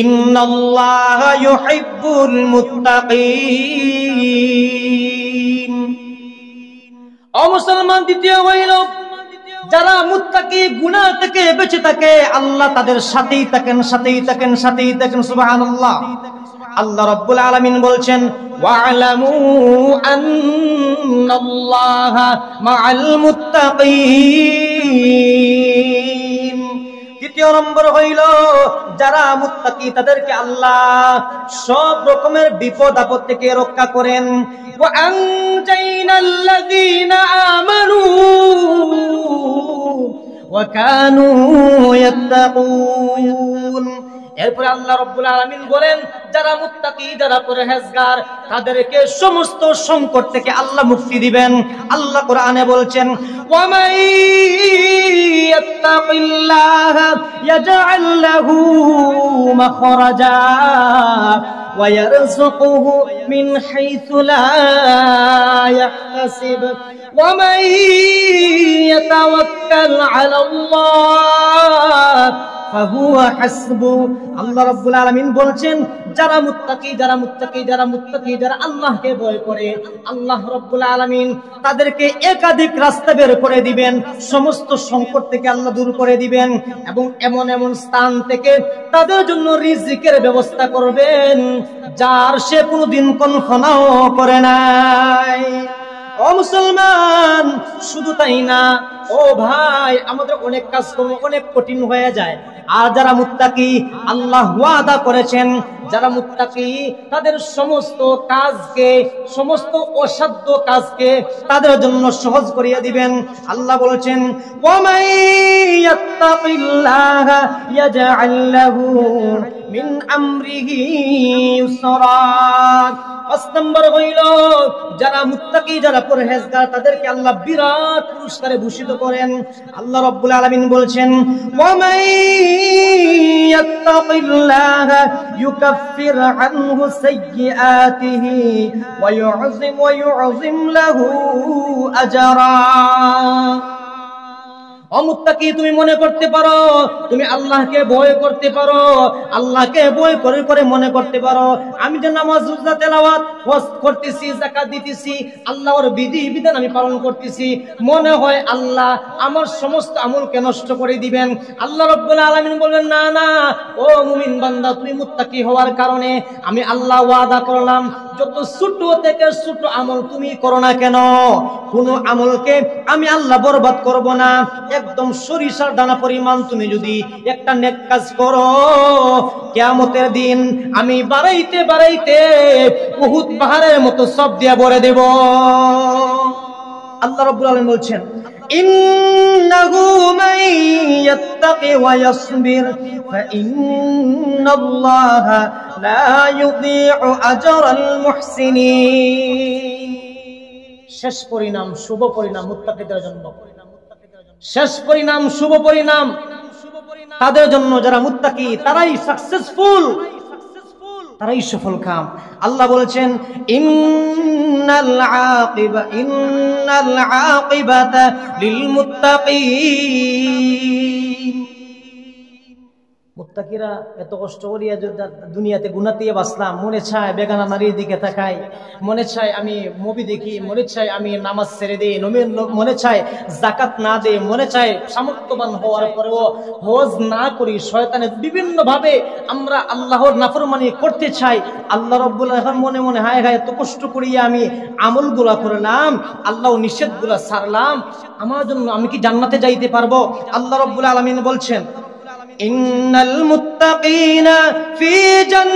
ইন্নাল্লাহা ইউহিব্বুল মুত্তাকিন। ও মুসলমান, দ্বিতীয় হইল যারা মুত্তাকি, গুনাহ থেকে বেঁচে থাকে, আল্লাহ তাদের সাথেই থাকেন, সাথেই থাকেন, সাথেই থাকেন। সুবহানাল্লাহ। আল্লাহ রাব্বুল আলামিন বলছেন, ওয়া'লামু আন্নাল্লাহা মা'আল মুত্তাকিন। দ্বিতীয় নম্বর হইল যারা মুত্তাকি তাদেরকে আল্লাহ সব রকমের বিপদ আপদ থেকে রক্ষা করেন। ওয়া আনজাইনাল্লাযীনা আমানু ওয়া কানু ইয়াত্তাকুন। এরপরে আল্লাহ রাব্বুল আলামিন বলেন যারা মুত্তাকি, যারা পরহেজগার, তাদেরকে সমস্ত সংকট থেকে আল্লাহ মুক্তি দিবেন। আল্লাহ কোরআনে বলছেন, ওয়া মান ইয়াত্তাকিল্লাহা ইয়াজআল লাহু মাখরাজা ওয়া ইয়ারযুকুহু মিন হাইসু লা ইয়াহতাসিব ওয়া মান ইয়াতাওয়াক্কাল আলাল্লাহ ফাহুয়া হাসবু। আল্লাহ রাব্বুল আলামিন বলছেন যারা মুত্তাকি, যারা মুত্তাকি, যারা মুত্তাকি, যারা আল্লাহকে ভয় করে, আল্লাহ রাব্বুল আলামিন তাদেরকে একাধিক রাস্তা বের করে দিবেন, সমস্ত সংকট থেকে আল্লাহ দূর করে দিবেন এবং এমন এমন স্থান থেকে তাদের জন্য রিজিকের ব্যবস্থা করবেন যার সে কোনোদিন কল্পনাও করে নাই। ও মুসলমান, শুধু তাই না, ও ভাই, আমাদের অনেক কাজকর্ম অনেক কঠিন হয়ে যায়। আর যারা মুত্তাকি, আল্লাহ ওয়াদা করেছেন যারা মুত্তাকি তাদের সমস্ত কাজকে, সমস্ত অসাধ্য কাজকে তাদের জন্য সহজ করিয়ে দিবেন। আল্লাহ বলেছেন, ওয়া মান ইয়াত্তাকিল্লাহা ইয়াজআল লাহু মিন আমরিহি ইউসরা। ৫ নম্বর হইল যারা মুত্তাকি, যারা পরহেজগার, তাদেরকে আল্লাহ বিরাট পুরস্কারে ভূষিত করেন। আল্লাহ রাব্বুল আলামিন বলছেন, ওয়া মান ইয়াত্তাকিল্লাহা ইউকাফির আনহু সাইয়্যাতিহি ওয়া ইউযিম লাহু আজরা। অমুত্তাকি, তুমি মনে করতে পারো তুমি আল্লাহকে ভয় করতে পারো, আল্লাহকে ভয় করে করে মনে করতে পারো আমি যে নামাজ রোজা তেলাওয়াত হজ করতেছি, যাকাত দিতেছি, আল্লাহর বিধি বিধান আমি পালন করতেছি, মনে হয় আল্লাহ আমার সমস্ত আমলকে নষ্ট করে দিবেন। আল্লাহ রাব্বুল আলামিন বললেন, না না, ও মুমিন বান্দা, তুমি মুত্তাকি হওয়ার কারণে আমি আল্লাহ ওয়াদা করলাম যত ছোট থেকে ছোট আমল তুমি করো না কেন, কোন আমলকে আমি আল্লাহ বরবাদ করব না। একদম সরিষার দানা পরিমাণ তুমি যদি একটা নেক কাজ করো, কিয়ামতের দিন আমি বাড়াইতে বাড়াইতে উহুদ পাহাড়ের মতো সব দিয়া ভরে দেব। আল্লাহ রাব্বুল আলামিন বলছেন, ইন্নাহু মান ইয়াত্তাকি ওয়া ইয়াসবির ফাইন্নাল্লাহা লা ইউযীউ আজরাল মুহসিনিন। শেষ পরিণাম, শুভ পরিণাম মুত্তাকিদের জন্য। শেষ পরিণাম, শুভ পরিণাম তাদের জন্য যারা মুত্তাকি, তারাই সাকসেসফুল, তারাই সফল কাম। আল্লাহ বলেছেন, ইন্নাল আকিবাতা লিল মুত্তাকিন। মুত্তাকিরা এত কষ্ট করিয়া দুনিয়াতে গুনাতে বাঁচলাম, মনে চায় বেগানা নারীর দিকে তাকাই, মনে চায় আমি মুভি দেখি, মনে চায় আমি নামাজ ছেড়ে দিই, মনে চায় যাকাত না দেই, মনে চায় সামর্থ্যবান হওয়ার পরেও হজ না করি, শয়তানের বিভিন্ন ভাবে আমরা আল্লাহর নাফরমানি করতে চাই। আল্লাহ রাব্বুল আলামিন মনে মনে হায় হায় এত কষ্ট করিয়া আমি আমলগুলা করলাম, আল্লাহর নিষেধগুলা ছাড়লাম, আমার জন্য আমি কি জান্নাতে যাইতে পারবো? আল্লাহ রাব্বুল আলামিন বলছেন, ইন্নাল মুত্তাকিনা ফি জান্নাতিন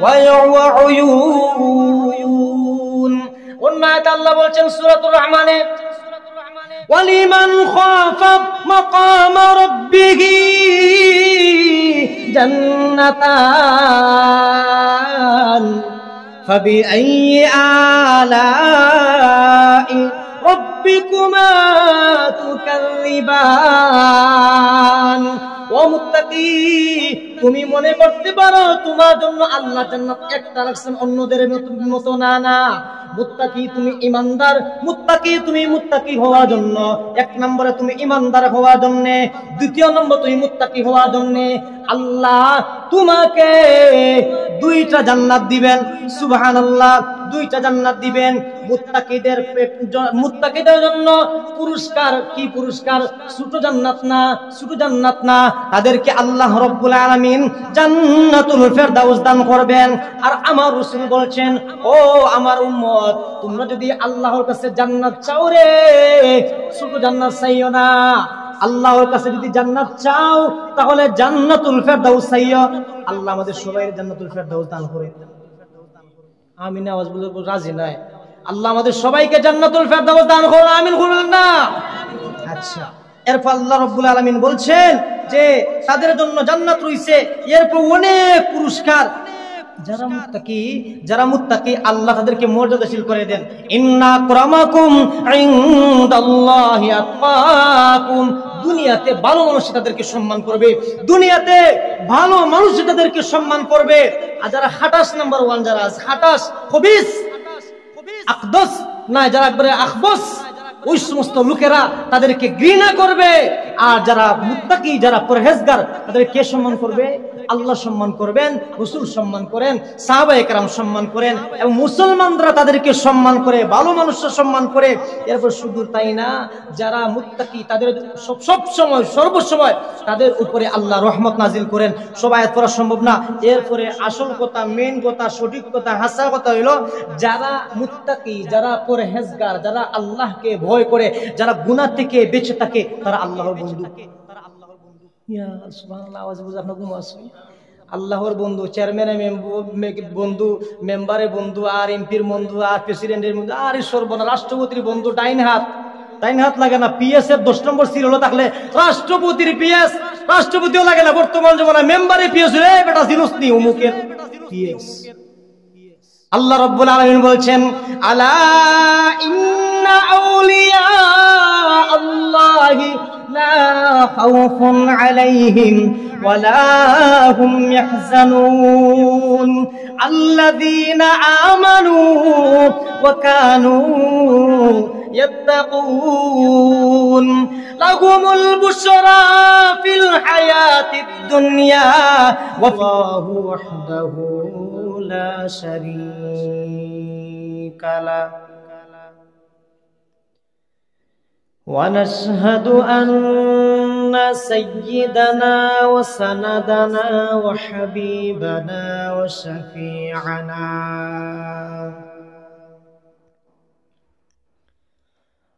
ওয়া উয়ুন। অন্যতে আল্লাহ বলছেন সূরাতুর রহমানে, ওয়ালিমান খাফা মাকামা রাব্বিহি জান্নাতান ফাবিআইয়ি আলাই ربكما تكذبان ও মুত্তাকি, তুমি মনে করতে পারো তোমার জন্য আল্লাহ জান্নাত একটা রাখছেন, অন্যদের মতো না। না, মুত্তাকি তুমি ইমানদার, মুত্তাকি তুমি মুত্তাকি হওয়ার জন্য এক নম্বরে তুমি ইমানদার হওয়ার জন্য, দ্বিতীয় নম্বর তুমি মুত্তাকি হওয়ার জন্য আল্লাহ তোমাকে দুইটা জান্নাত দিবেন। সুবহানাল্লাহ, দুইটা জান্নাত দিবেন। মুত্তাকিদের জন্য পুরস্কার কি? পুরস্কার ছোট জান্নাত না, ছোট জান্নাত না, তাদেরকে আল্লাহ রাব্বুল আলামিন জান্নাতুল ফেরদাউস দান করবেন। আর আমার রাসূল বলেন, ও আমার উম্মত, তোমরা যদি আল্লাহর কাছে জান্নাত চাও রে, ছোট জান্নাত চাইও না। আল্লাহর কাছে যদি জান্নাত চাও তাহলে জান্নাতুল ফেরদাউস চাইও। আল্লাহ আমাদের সবাইকে জান্নাতুল ফেরদাউস দান করে। আমিন আওয়াজ বলতে রাজি নাই? আল্লাহ আমাদের সবাইকে জান্নাতুল ফেরদাউস দান করুন, আমিন বলবেন না? আচ্ছা, এরপর আল্লাহ রাব্বুল আলামিন বলছেন যে তাদের জন্য জান্নাত রইছে, এরপর অনেক পুরস্কার। যারা মুত্তাকি আল্লাহ তাদেরকে মর্যাদাশীল করে দেন। ইন্না আকরামাকুম ইনদাল্লাহি আতকাকুম। দুনিয়াতে ভালো মানুষ তাদেরকে সম্মান করবে, দুনিয়াতে ভালো মানুষ তাদেরকে সম্মান করবে। আর যারা 28 নাম্বার 1 যারা আছে, 28 খবিস আকদস না, যারা একবারে আখবস, ওই সমস্ত লোকেরা তাদেরকে ঘৃণা করবে। আর যারা মুত্তাকি, যারা পরহেজগার, তাদেরকে কে সম্মান করবে? আল্লাহ সম্মান করবেন, রাসূল সম্মান করেন, সাহাবায়ে কেরাম সম্মান করেন, এবং মুসলমানরা তাদেরকে সম্মান করে, ভালো মানুষরা সম্মান করে। এরপর শুধু তাই না, যারা মুত্তাকি তাদের সব সময় সর্বসময় তাদের উপরে আল্লাহ রহমত নাজিল করেন। সবাই পড়া সম্ভব না। এরপরে আসল কথা, মেইন কথা, সঠিক কথা, হাসা কথা হইল, যারা মুত্তাকি, যারা পরহেজগার, যারা আল্লাহকে ভয় করে, যারা গুনাহ থেকে বেঁচে থাকে, তারা আল্লাহর বন্ধু। ইয়া সুবহানাল্লাহ, আওয়াজ বুঝে আপনার ঘুম আসে? আল্লাহর বন্ধু, চেয়ারম্যানের বন্ধু, মেম্বারের বন্ধু, আর এমপির বন্ধু, আর প্রেসিডেন্টের বন্ধু, আর সর্বনা রাষ্ট্রপতির বন্ধু। ডাইন হাত লাগে না। পিএস এর 10 নম্বর সিরিয়াল থাকলে রাষ্ট্রপতির পিএস, রাষ্ট্রপতিও লাগে না। বর্তমান জমানায় মেম্বারের পিএস, রে বেটা জিনুস নি অমুকের পিএস। আল্লাহ রাব্বুল আলামিন বলছেন, আলা ইন্না আউলিয়া আল্লাহি লা খাউফুন আলাইহিম ওয়ালা হুম ইয়াহজানুন আল্লাযীনা আমানু ওয়া কানু ইয়াত্তাকুন লাহুমুল বুশরা ফিল হায়াতিদ দুনিয়া ওয়াল্লাহু ওয়াহদাহু লা শারীকা লাহ ونشهد أن سيدنا وسندنا وحبيبنا وشفيعنا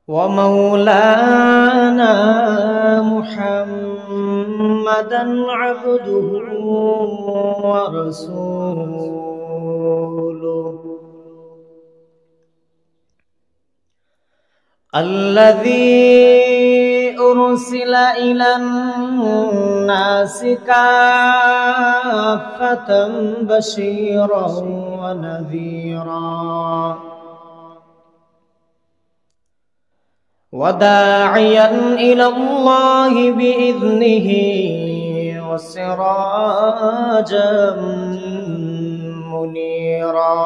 ومولانا محمدا عبده ورسوله الذي أرسل إلى الناس كافة بشيرا ونذيرا وداعيا إلى الله بإذنه وسراجا منيرا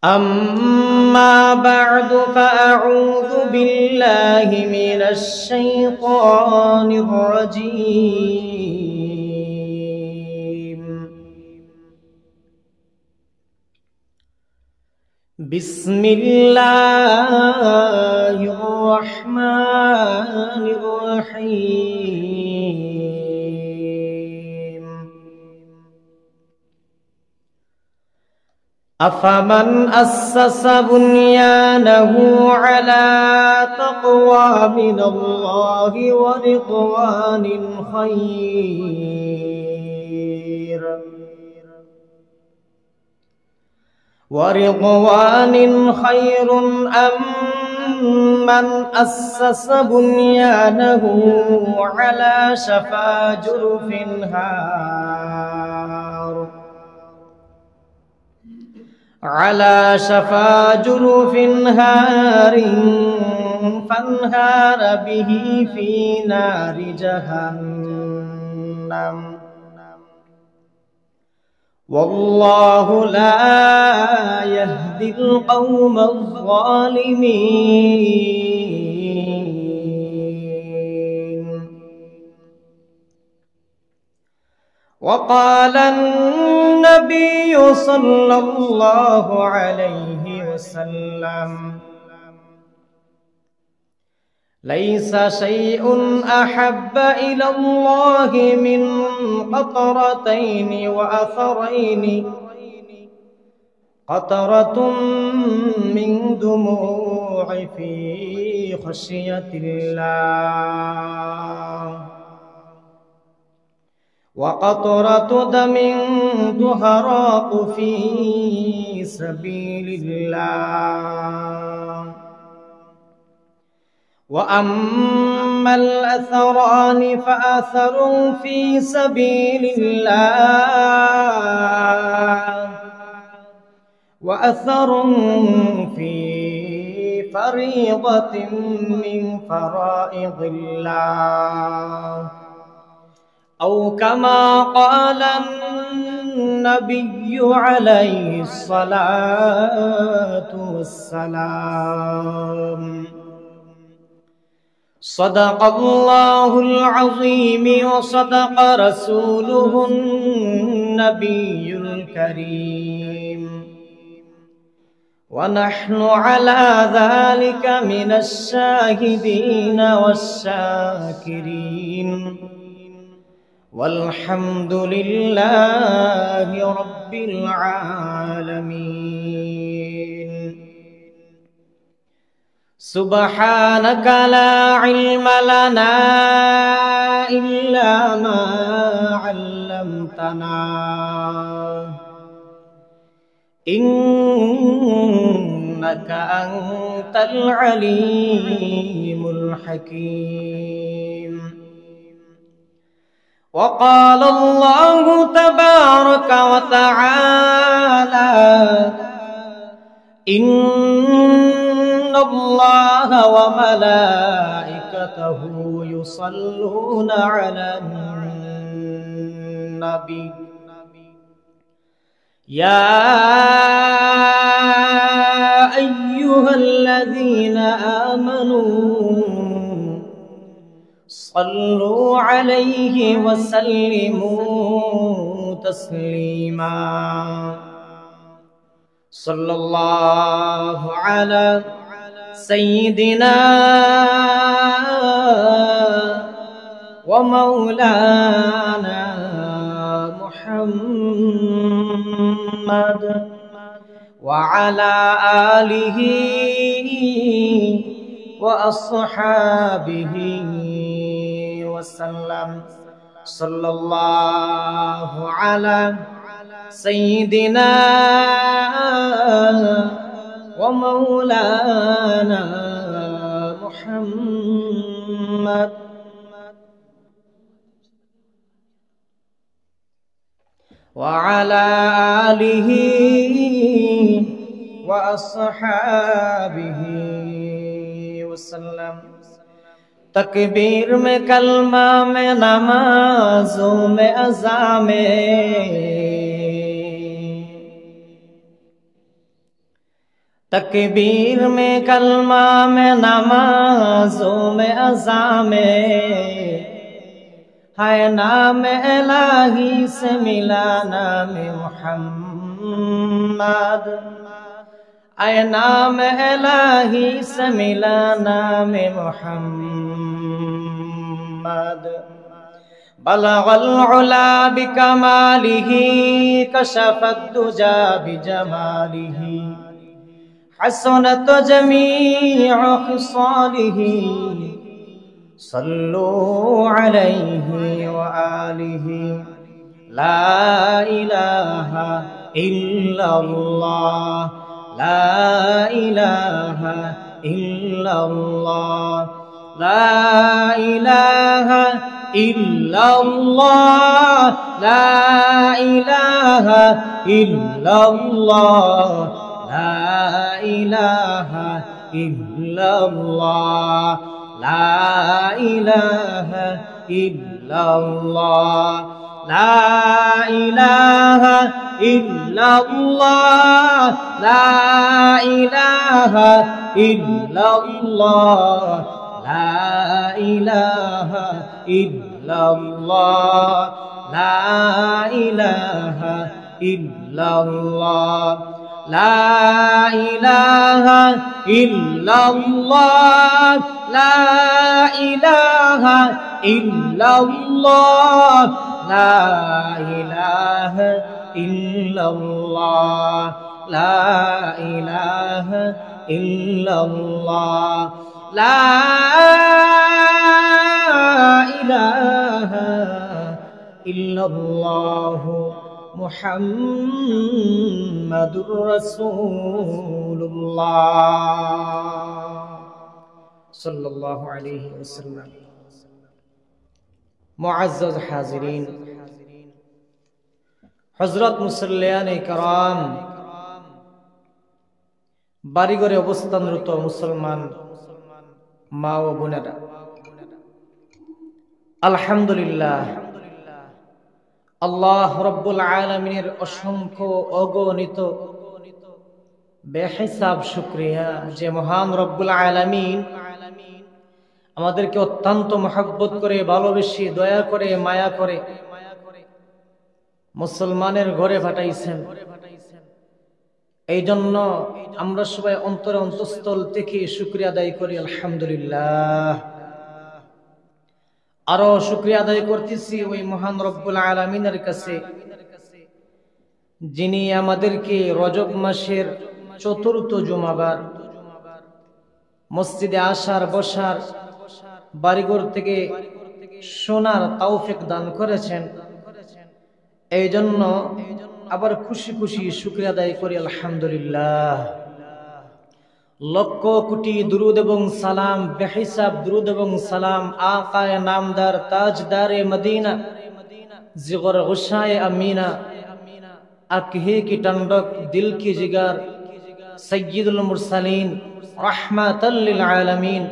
أما بعد فأعوذ بالله من الشيطان الرجيم بسم الله الرحمن الرحيم أفمن أسس بنيانه على تقوى من الله ورضوان خير أم من أسس بنيانه على شفا جرف هار على شفا جرف هار فانهار به في نار جهنم والله لا يهدي القوم الظالمين. وقال النبي صلى الله عليه وسلم ليس شيء أحب إلى الله من قطرتين وأثرين قطرة من دموع في خشية الله وقطرة دم تهراق في سبيل الله. وأما الأثران فأثر في سبيل الله وأثر في فريضة من فرائض الله أو كما قال النبي عليه الصلاة والسلام. صدق الله العظيم وصدق رسوله النبي الكريم ونحن على ذلك من الشاهدين والشاكرين والحمد لله رب العالمين. سبحانك لا علم لنا إلا ما علمتنا إنك أنت العليم الحكيم. وقال الله تبارك وتعالى إن الله وملائكته يصلون على النبي يا أيها الذين آمنوا صلوا عليه وسلموا تسليما. صلى الله على سيدنا ومولانا محمد وعلى آله وأصحابه وسلم. صلى الله على سيدنا ومولانا محمد وعلى آله وأصحابه वसल्लम। तकबीर में कलमा में नमाजों में अज़ा में, तकबीर में कलमा में नमाजों में अज़ा में, है नाम इलाही से मिला नाम मुहम्मद, आय नाम इलाही से मिला नाम मुहम्मद। बलगल उला बिकमालिही कशफत दुजा बिजमालिही, हसनत जमीअ खिसालिही, सल्लू अलैहि व आलिहि। ला इलाहा इल्लल्लाह, ला इलाहा इल्लल्लाह, ला इलाहा इल्लल्लाह, ला इलाहा इल्लल्लाह, ला इलाहा ইল্লাল্লাহ লা ইলাহা ইল্লাল্লাহ লা ইলাহা ইল্লাল্লাহ লা ইলাহা ইল্লাল্লাহ লা ইলাহা ইল্লাল্লাহ লা ইলাহা ইল্লাল্লাহ লা ইলাহা ইল্লাল্লাহ লা ইলাহা ইল্লাল্লাহ লা ইলাহা ইল্লাল্লাহ লা ইলাহা ইল্লাল্লাহ লা ইলাহা ইল্লাল্লাহ মুহাম্মাদুর রাসূলুল্লাহ সাল্লাল্লাহু আলাইহি ওয়াসাল্লাম। মুআজ্জাজ হাজিরিন, হযরত মুসল্লিয়ানে کرام, বাড়িঘরে অবস্থানরত মুসলমান মা ও বোনেরা, আলহামদুলিল্লাহ আল্লাহ রব্বুল আলামিনের অসংখ্য অগণিত বেহিসাব শুকরিয়া যে মহান রব্বুল আলামিন আমাদেরকে অত্যন্ত মহব্বত করে, ভালোবেসে, দয়া করে, মায়া করে মুসলমানের ঘরে পাঠাইছেন। এই জন্য আমরা সবাই অন্তরে অন্তঃস্থল থেকে শুকরিয়া আদায় করি আলহামদুলিল্লাহ। আরো শুকরিয়া আদায় করতেছি ওই মহান রব্বুল আলামিনের কাছে, যিনি আমাদেরকে রজব মাসের চতুর্থ জুমাবার মসজিদে আসার, বসার, বাড়িঘর থেকে শোনার তৌফিক দান করেছেন। এই জন্য আবার খুশি খুশি শুকরিয়া আদায় করি আলহামদুলিল্লাহ। লক্ষ কোটি দুরুদ এবং সালাম, বেহিসাব দুরুদ এবং সালাম আকায়ে নামদার, তাজদারে মদিনা, জিগর গুসায়ে আমিনা, আঁখে কি টন্ডক, দিল কি জিগার, সৈয়দুল মুরসালিন, রাহমাতাল লিল আলামিন,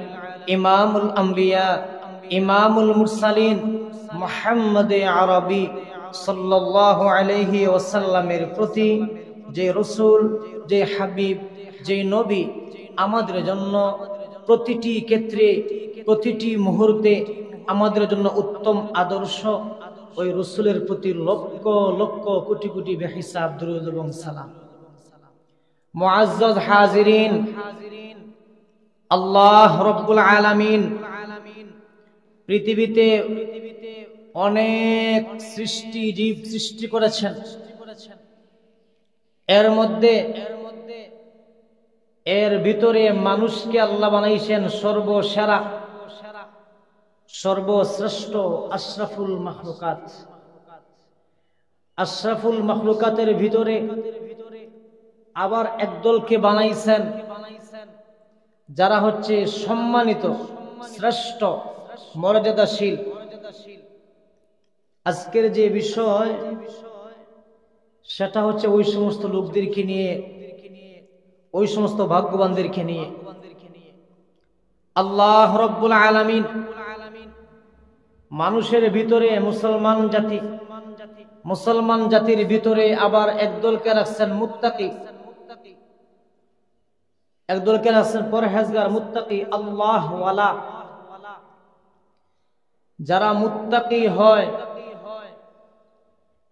ইমামুল আম্বিয়া, ইমামুল মুরসালিন, মুহাম্মদ আরবি সাল্লাল্লাহু আলাইহি ওয়াসাল্লামের প্রতি, যে রাসূল, যে হাবিব, যে নবী আমাদের জন্য প্রতিটি ক্ষেত্রে, প্রতিটি মুহূর্তে আমাদের জন্য উত্তম আদর্শ, ওই রাসূলের প্রতি লক্ষ লক্ষ কোটি কোটি বেহিসাব দুরূদ এবং সালাম। মুআজ্জাজ হাজিরিন, আল্লাহ রব্বুল আলামিন পৃথিবীতে অনেক সৃষ্টি, জীব সৃষ্টি করেছেন। এর ভিতরে মানুষকে আল্লাহ বানাইছেন সর্বসেরা, সর্বশ্রেষ্ঠ, আশরাফুল মাখলুকাত। আশরাফুল মাখলুকাতের ভিতরে আবার একদলকে বানাইছেন যারা হচ্ছে সম্মানিত, শ্রেষ্ঠ, মর্যাদাশীল। আজকের যে বিষয় সেটা হচ্ছে ওই সমস্ত লোকদেরকে নিয়ে, ওই সমস্ত ভাগ্যবানদেরকে নিয়ে। আল্লাহ রব্বুল আলামিন মানুষের ভিতরে মুসলমান জাতি, মুসলমান জাতির ভিতরে আবার একদলকে রাখছেন মুত্তাকি, একদলকে রাখছেন পরহেজগার, মুত্তাকি, আল্লাহ ওয়ালা। যারা মুত্তাকি হয়,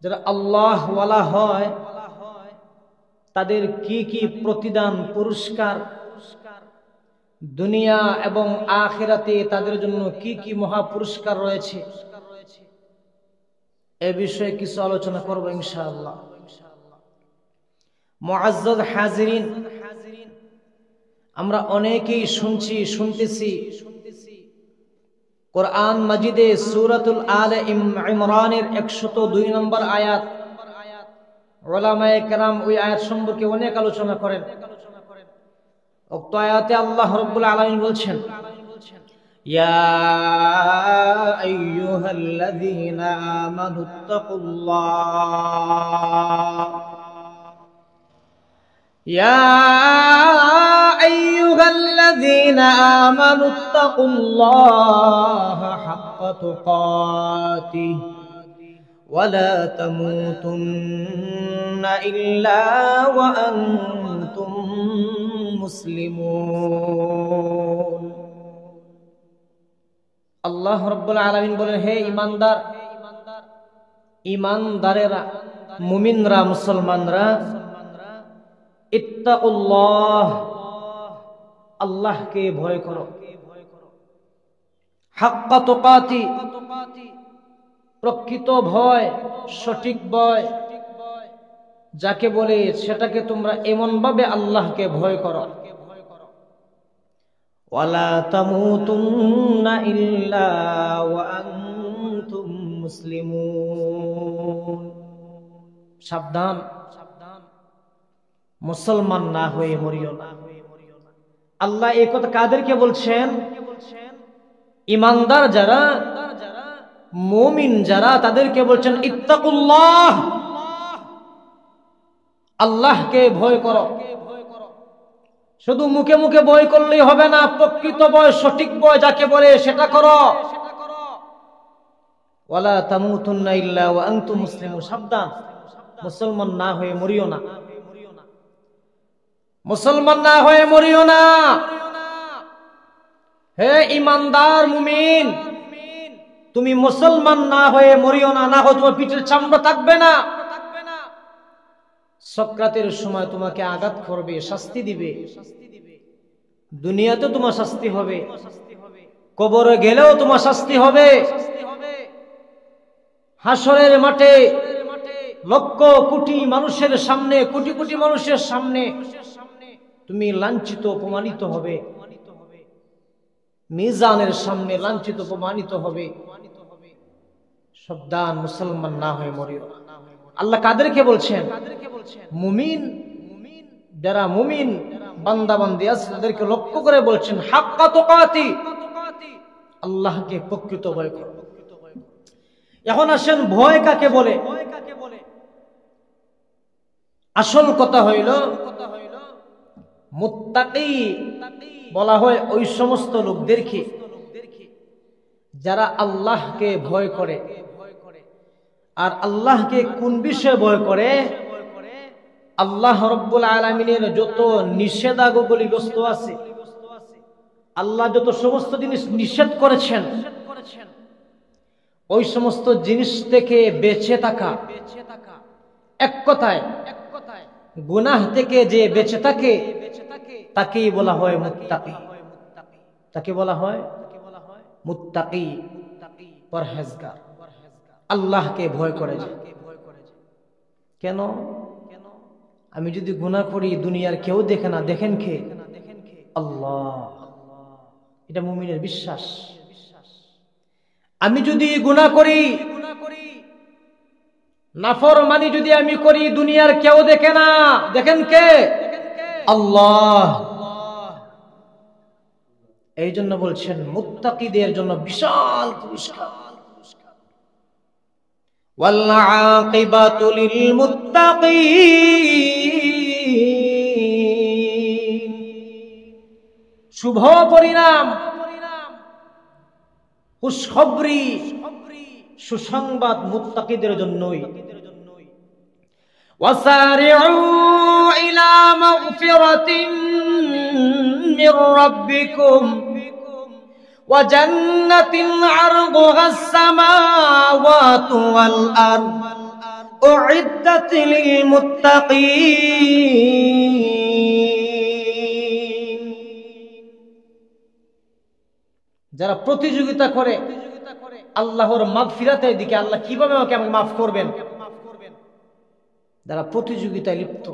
যারা আল্লাহ ওয়ালা হয়, তাদের কি কি প্রতিদান, পুরস্কার, দুনিয়া এবং আখিরাতে তাদের জন্য কি কি মহা পুরস্কার রয়েছে, এ বিষয়ে কিছু আলোচনা করব ইনশাআল্লাহ। মুআজ্জাজ হাজিরিন, আমরা অনেকেই শুনতেছি কোরআন মাজিদে সূরাতুল আলে ইমরানের 102 নম্বর আয়াত, উলামায়ে কেরাম ওই আয়াত সম্পর্কে অনেক আলোচনা করেন। উক্ত আয়াতে আল্লাহ রাব্বুল আলামিন বলছেন, ইয়া আইয়ুহাল্লাযীনা আমানুত্তাকুল্লাহ, ইয়া আইয়ুহাল্লাযীনা আমানুত্তাকুল্লাহা হাক্কা তুকাতিহি ওয়া লা তামুতুন্না ইল্লা ওয়া আনতুম মুসলিমুন। আল্লাহ রাব্বুল আলামিন বলেন, হে ঈমানদার, ঈমানদারেরা, মুমিনরা, মুসলমানরা, ইত্তাকুল্লাহ, আল্লাহকে ভয় করো, হাক্কা তুকাতি, প্রকৃত ভয়, সঠিক ভয় যাকে বলে সেটাকে তোমরা এমন ভাবে আল্লাহকে ভয় করো। ওয়ালা তামুতুন্না ইল্লা ওয়া আনতুম মুসলিমুন। সাবধান, মুসলমান না হয়ে মরিও না। আল্লাহ এই কথা কাদেরকে বলছেন? ঈমানদার যারা, মুমিন যারা, তাদেরকে বলছেন ইত্তাকুল্লাহ, আল্লাহকে ভয় করো। শুধু মুখে মুখে ভয় করলেই হবে না, প্রকৃত ভয়, সঠিক ভয় যাকে বলে সেটা করো। ওয়ালা তামুতুন্না ইল্লা ওয়া আনতুম মুসলিমুন। সাবধান, মুসলমান না হয়ে মরিও না, মুসলমান না হয়ে মরিও না। হে ঈমানদার মুমিন, তুমি মুসলমান না হয়ে মরিও না, না হয় তোমার পিঠের চামড়া থাকবে না। সক্রাতের সময় তোমাকে আঘাত করবে, শাস্তি দিবে। দুনিয়াতে তোমার শাস্তি হবে, কবরে গেলেও তোমার শাস্তি হবে। হাসরের মাঠে লক্ষ কোটি মানুষের সামনে, কোটি কোটি মানুষের সামনে তুমি লাঞ্ছিত, অপমানিত হবে। মিজানের সামনে লাঞ্ছিত, অপমানিত হবে। সাবধান, মুসলমান না হয়ে মরিও না। আল্লাহ কাদেরকে বলছেন? মুমিন যারা, মুমিন বান্দা বান্দি আছে তাদেরকে লক্ষ্য করে বলছেন হাক্কা তুকাতি, আল্লাহকে প্রকৃত ভয় করো। এখন আসেন, ভয় কাকে বলে? আসল কথা হইল মুত্তাকি বলা হয় ওই সমস্ত লোকদেরকে যারা আল্লাহকে ভয় করে। আর আল্লাহকে কোন বিষয়ে ভয় করে? আল্লাহ রাব্বুল আলামিনের যত নিষেধাজ্ঞাগুলি বস্তু আছে, আল্লাহ যত সমস্ত জিনিস নিষেধ করেছেন, ওই সমস্ত জিনিস থেকে বেঁচে থাকা। এক কথায় গুনাহ থেকে যে বেঁচে থাকে তাকেই বলা হয় মুত্তাকি। তাকে বলা হয় মুত্তাকি, পরহেজগার, আল্লাহকে ভয় করে। কেন? আমি যদি গুনাহ করি দুনিয়ার কেউ দেখে না, দেখেন কে? আল্লাহ। এটা মুমিনের বিশ্বাস। আমি যদি গুনাহ করি, নাফরমানি যদি আমি করি, দুনিয়ার কেউ দেখে না, দেখেন কে? আল্লাহ। এই জন্য বলছেন মুত্তাকিদের জন্য বিশাল পুরস্কার। ওয়াল আকিবাতু লিল মুত্তাকিন। শুভ পরিণাম, খুশখবরি, সুসংবাদ মুত্তাকিদের জন্যই। ওয়াসারিউ ইলা মাগফিরাতিন মির রাব্বিকুম ওয়া জান্নাতিন আরদুহাস সামাওয়াতু ওয়াল আরদ উইদ্দাত লিল মুত্তাকিন। যারা প্রতিযোগিতা করে আল্লাহর মাগফিরাতের দিকে, আল্লাহ কিভাবে আমাকে মাফ করবেন, যারা প্রতিযোগিতায় লিপ্ত,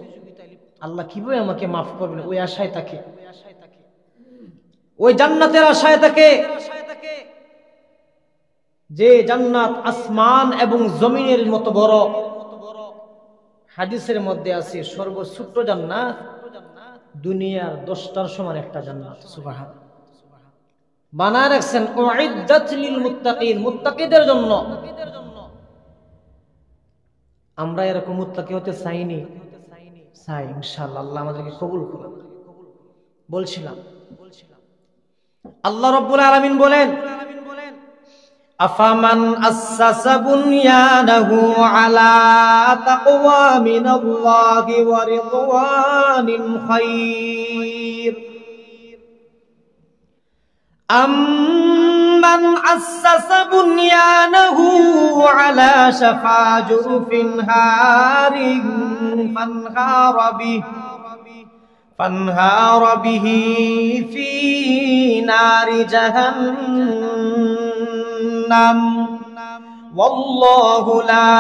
আল্লাহ কিভাবে আমাকে মাফ করবেন, ওই আশায় থাকে, ওই জান্নাতের আশায় থাকে। যে জান্নাত আসমান এবং জমিনের মতো বড়। হাদিসের মধ্যে আছে সর্বছোট্ট জান্নাত দুনিয়ার 10টার সমান একটা জান্নাত। সুবহানাল্লাহ। বানায় রাখছেন উইদ্দাত লিল মুত্তাকিন, মুত্তাকিদের জন্য। আমরা এরকম মুত্তাকি হতে চাইনি? চাই, ইনশাআল্লাহ। আল্লাহ আমাদেরকে কবুল করুন। বলছিলাম আল্লাহ রাব্বুল আলামিন বলেন আফামান আসাসা বুনয়ানাহু আলা তাকওয়া মিনাল্লাহি ওয়া রিদওয়ানিন খায়র আম্মান আসাসা বুনয়ানাহু আলা শাফা জুরফিন হারিন فانهار به في نار جهنم والله لا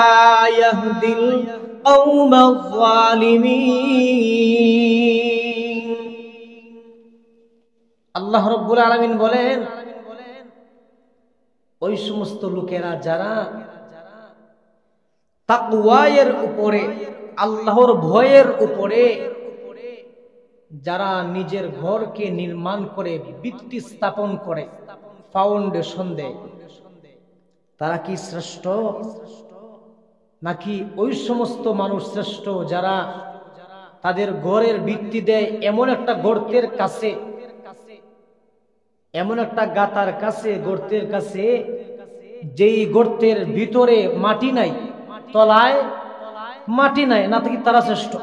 يهدي القوم الظالمين আল্লাহ রাব্বুল আলামিন বলেন ওই সমস্ত লোকেরা যারা তাকওয়ায়ের উপরে আল্লাহর ভয়ের উপরে যারা নিজের ঘরকে নির্মাণ করে ভিত্তি স্থাপন করে ফাউন্ডেশন দেয় তারা কি শ্রেষ্ঠ নাকি ওই সমস্ত মানুষ শ্রেষ্ঠ যারা তাদের ঘরের ভিত্তি দেয় এমন একটা গর্তের কাছে, এমন একটা গাতার কাছে, গর্তের কাছে যেই গর্তের ভিতরে মাটি নাই, তলায় মাটি নাই, না কি তারা শ্রেষ্ঠ?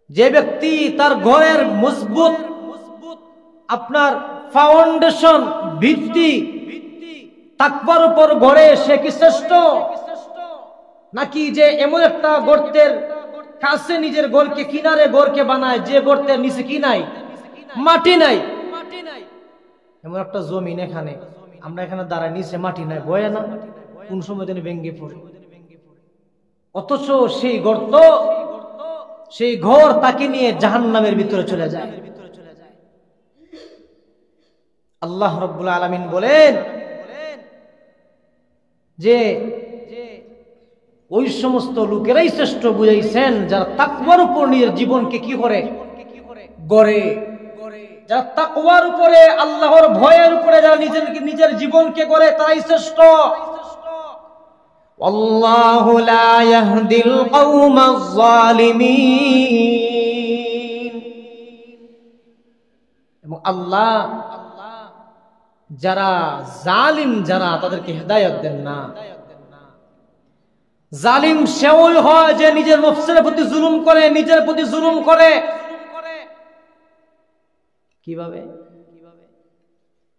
যে ব্যক্তি তার ঘরের মজবুত আপনার ফাউন্ডেশন ভিত্তি তাকওয়ার উপর গড়ে সে কি শ্রেষ্ঠ নাকি যে এমন একটা গর্তের কাছে নিজের ঘরকে কিনারে ঘরকে বানায় যে গর্তের নিচে কি নাই, মাটি নাই? এমন একটা জমিন এখানে আমরা এখানে দাঁড়ায়, নিচে মাটি নাই, বয়ে না, কোন সময় যেন ভেঙে পড়ে, অথচ সেই গর্ত সেই ঘর তাকে নিয়ে জাহান্নামের ভিতরে চলে যায়। আল্লাহ রাব্বুল আলামিন বলেন যে ওই সমস্ত লোকেরাই শ্রেষ্ঠ বুঝাইছেন যারা তাকওয়ার উপর নিজের জীবনকে কি করে গড়ে, যারা তাকওয়ার উপরে আল্লাহর ভয়ের উপরে যারা নিজের জীবনকে গড়ে তারাই শ্রেষ্ঠ। আল্লাহু লা ইয়াহদিল কওমাজ জালিমিন, এবং আল্লাহ যারা জালিম যারা তাদেরকে হেদায়েত দেন না। জালিম সেওই হয় যে নিজের নফসের প্রতি জুলুম করে, নিজের প্রতি জুলুম করে। কিভাবে?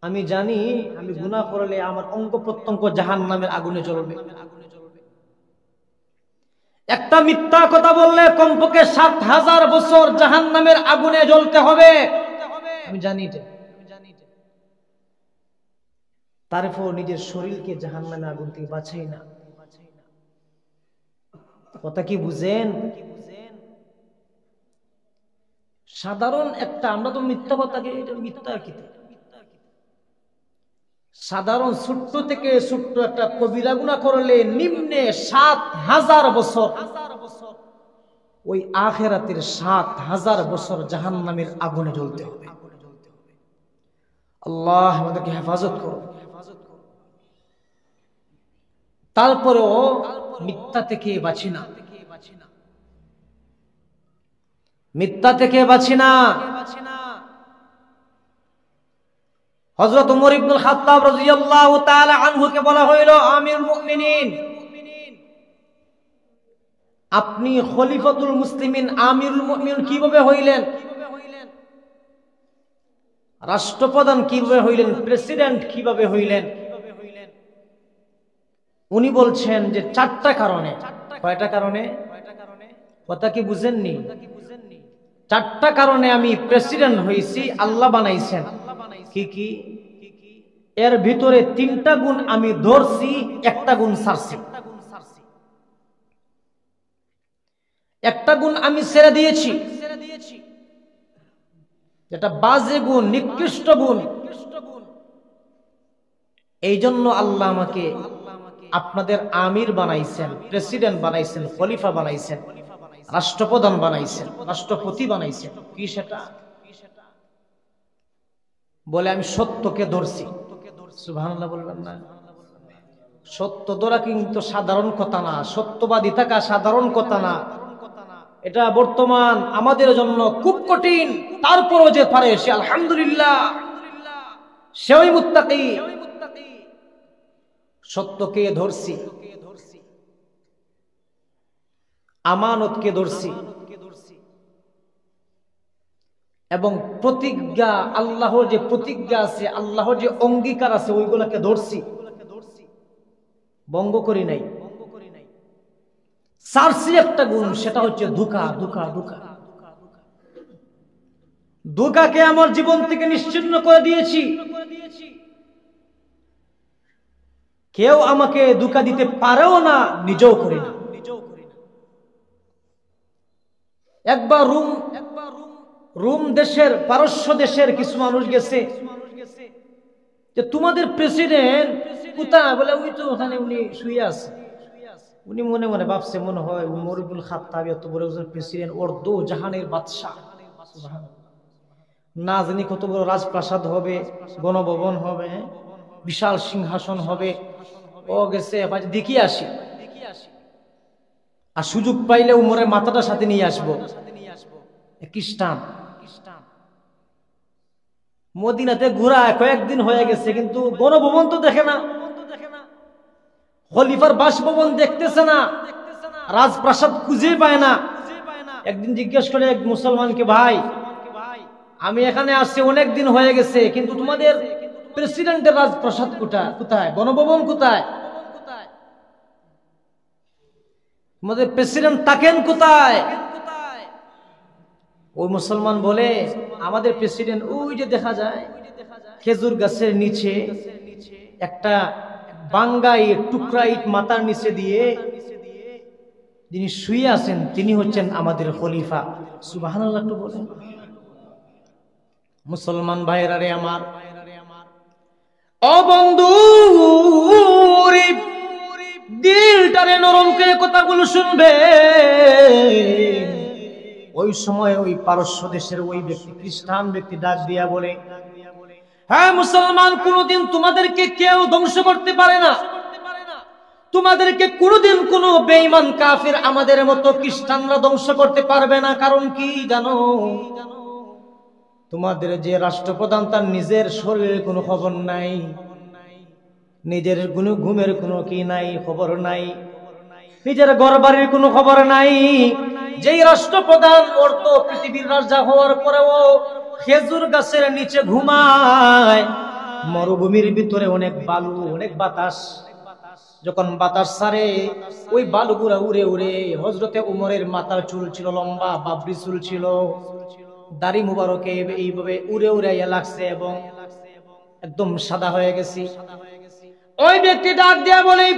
আমি জানি আমি গুনাহ করলে আমার অঙ্গ প্রত্যঙ্গ জাহান্নামের আগুনে জ্বলবে। একটা মিথ্যা কথা বললে কমপক্ষে ৭,০০০ বছর জাহান্নামের আগুনে জ্বলতে হবে। আমি জানি এটা। তারপর নিজের শরীরকে জাহান্নামের আগুন থেকে বাঁচাই না। কথা কি বুঝেন? সাধারণ একটা, আমরা তো মিথ্যা কথাকে এটা মিথ্যা কি, সাধারণ ছোট্ট থেকে ছোট্ট একটা কবিরা গুনাহ করলে নিম্নে ৭,০০০ বছর, ওই আখিরাতের ৭,০০০ বছর জাহান্নামের আগুনে জ্বলতে হবে। আল্লাহ আমাদেরকে হেফাজত করুন। তারপরেও মিথ্যা থেকে বাঁচি না, মিথ্যা থেকে বাঁচি না। হযরত ওমর ইবনুল খাত্তাব রাদিয়াল্লাহু তাআলা আনহুকে বলা হইল, আমিরুল মুমিনিন, আপনি খলিফাতুল মুসলিমিন, আমিরুল মুমিনিন কিভাবে হইলেন? রাষ্ট্রপ্রধান কিভাবে হইলেন? প্রেসিডেন্ট কিভাবে হইলেন? উনি বলছেন যে ৪টা কারণে। কয়টা কারণে? কথা কি বুঝেননি? ৪টা কারণে আমি প্রেসিডেন্ট হইছি, আল্লাহ বানাইছেন। কি কি? এর ভিতরে ৩টা গুণ আমি ধরছি, একটা গুণ ছাড়ছি। একটা গুণ আমি ছেড়ে দিয়েছি, যেটা বাজে গুণ, নিকৃষ্ট গুণ। এই জন্য আল্লাহ আমাকে আপনাদের আমির বানাইছেন, প্রেসিডেন্ট বানাইছেন, খলিফা বানাইছেন, রাষ্ট্রপ্রধান বানাইছেন, রাষ্ট্রপতি বানাইছেন। কি সেটা? বলে আমি সত্যকে ধরছি। সুবহানাল্লাহ বলবেন না? সত্য ধরা কিন্তু সাধারণ কথা না, সত্যবাদী থাকা সাধারণ কথা না। এটা বর্তমান আমাদের জন্য খুব কঠিন, তারপরও যে পারে সে আলহামদুলিল্লাহ, সেই মুত্তাকি। সত্যকে ধরছি, আমানতকে ধরছি, এবং প্রতিজ্ঞা, আল্লাহর যে প্রতিজ্ঞা আছে, আল্লাহর যে অঙ্গীকার আছে, ওইগুলোকে ধরছি, ভঙ্গ করি নাই। সারসি একটা গুণ, সেটা হচ্ছে ধোঁকা। ধোঁকা ধোঁকা ধোঁকাকে আমার জীবন থেকে নিশ্চিহ্ন করে দিয়েছি। কেউ আমাকে ধোঁকা দিতে পারেও না, নিজেও করি না। একবার রোম দেশের, পারস্য দেশের কিছু মানুষ গেছে যে তোমাদের প্রেসিডেন্ট কোথায়, বলে ওই তো ওখানে উনি শুয়ে আছে। উনি মনে মনে ভাবছে, মনে হয় উমর ইবনুল খাত্তাব এত বড় একজন প্রেসিডেন্ট, ওর দো জাহানের বাদশাহ, না জানি কত বড় রাজপ্রাসাদ হবে, গণভবন হবে, বিশাল সিংহাসন হবে। ও গেছে দেখি আসি, আর সুযোগ পাইলে উমরের মাথাটা সাথে নিয়ে আসবো। খ্রিস্টান মদিনাতে ঘোরা কয়েকদিন হয়ে গেছে, কিন্তু গণভবন তো দেখে না, খলিফার বাসভবন দেখতেছে না, রাজপ্রাসাদ খুঁজে পায় না। একদিন জিজ্ঞেস করে এক মুসলমানকে, ভাই আমি এখানে আসছি অনেকদিন হয়ে গেছে, কিন্তু তোমাদের প্রেসিডেন্টের রাজপ্রাসাদ কোথায়, গণভবন কোথায়, তোমাদের প্রেসিডেন্ট থাকেন কোথায়? ওই মুসলমান বলে, আমাদের প্রেসিডেন্ট ওই যে দেখা যায় খেজুর গাছের নিচে একটা বাঙ্গা ইট, টুকরা ইট মাথার নিচে দিয়ে যিনি শুয়ে আছেন, তিনি হচ্ছেন আমাদের খলিফা। সুবহানাল্লাহ একটু বলেন। মুসলমান ভাইরা রে আমার, ও বন্ধু দিলটারে নরম করে কথাগুলো শুনবে। ওই সময় ওই পারস্য দেশের ওই ব্যক্তি, খ্রিস্টান ব্যক্তি ডাক দিয়া বলে, হ্যাঁ মুসলমান, কোনদিন তোমাদেরকে কেউ ধ্বংস করতে পারে না, তোমাদেরকে কোনদিন কোনো বেঈমান কাফির আমাদের মতো খ্রিস্টানরা ধ্বংস করতে পারবে না। কারণ কি জানো? তোমাদের যে রাষ্ট্রপ্রধান, তার নিজের শরীরের কোনো খবর নাই, নিজের কোনো ঘুমের কোনো কি নাই, খবর নাই, নিজের ঘরবাড়ির কোনো খবর নাই। যেই রাষ্ট্রপ্রধান, ওর তো পৃথিবীর রাজা হওয়ার পরেও খেজুর গাছের নিচে ঘুমায়। মরুভূমির ভিতরে অনেক বালু, অনেক বাতাস, যখন বাতাস ছাড়ে ওই বালুগুলা উড়ে উড়ে, হযরতে উমরের মাথার চুল ছিল লম্বা, বাবরি চুল ছিল, দাড়ি মুবারকে এইভাবে উড়ে উড়ে লাগছে এবং একদম সাদা হয়ে গেছে। ওই ব্যক্তি ডাক দিয়া বলে,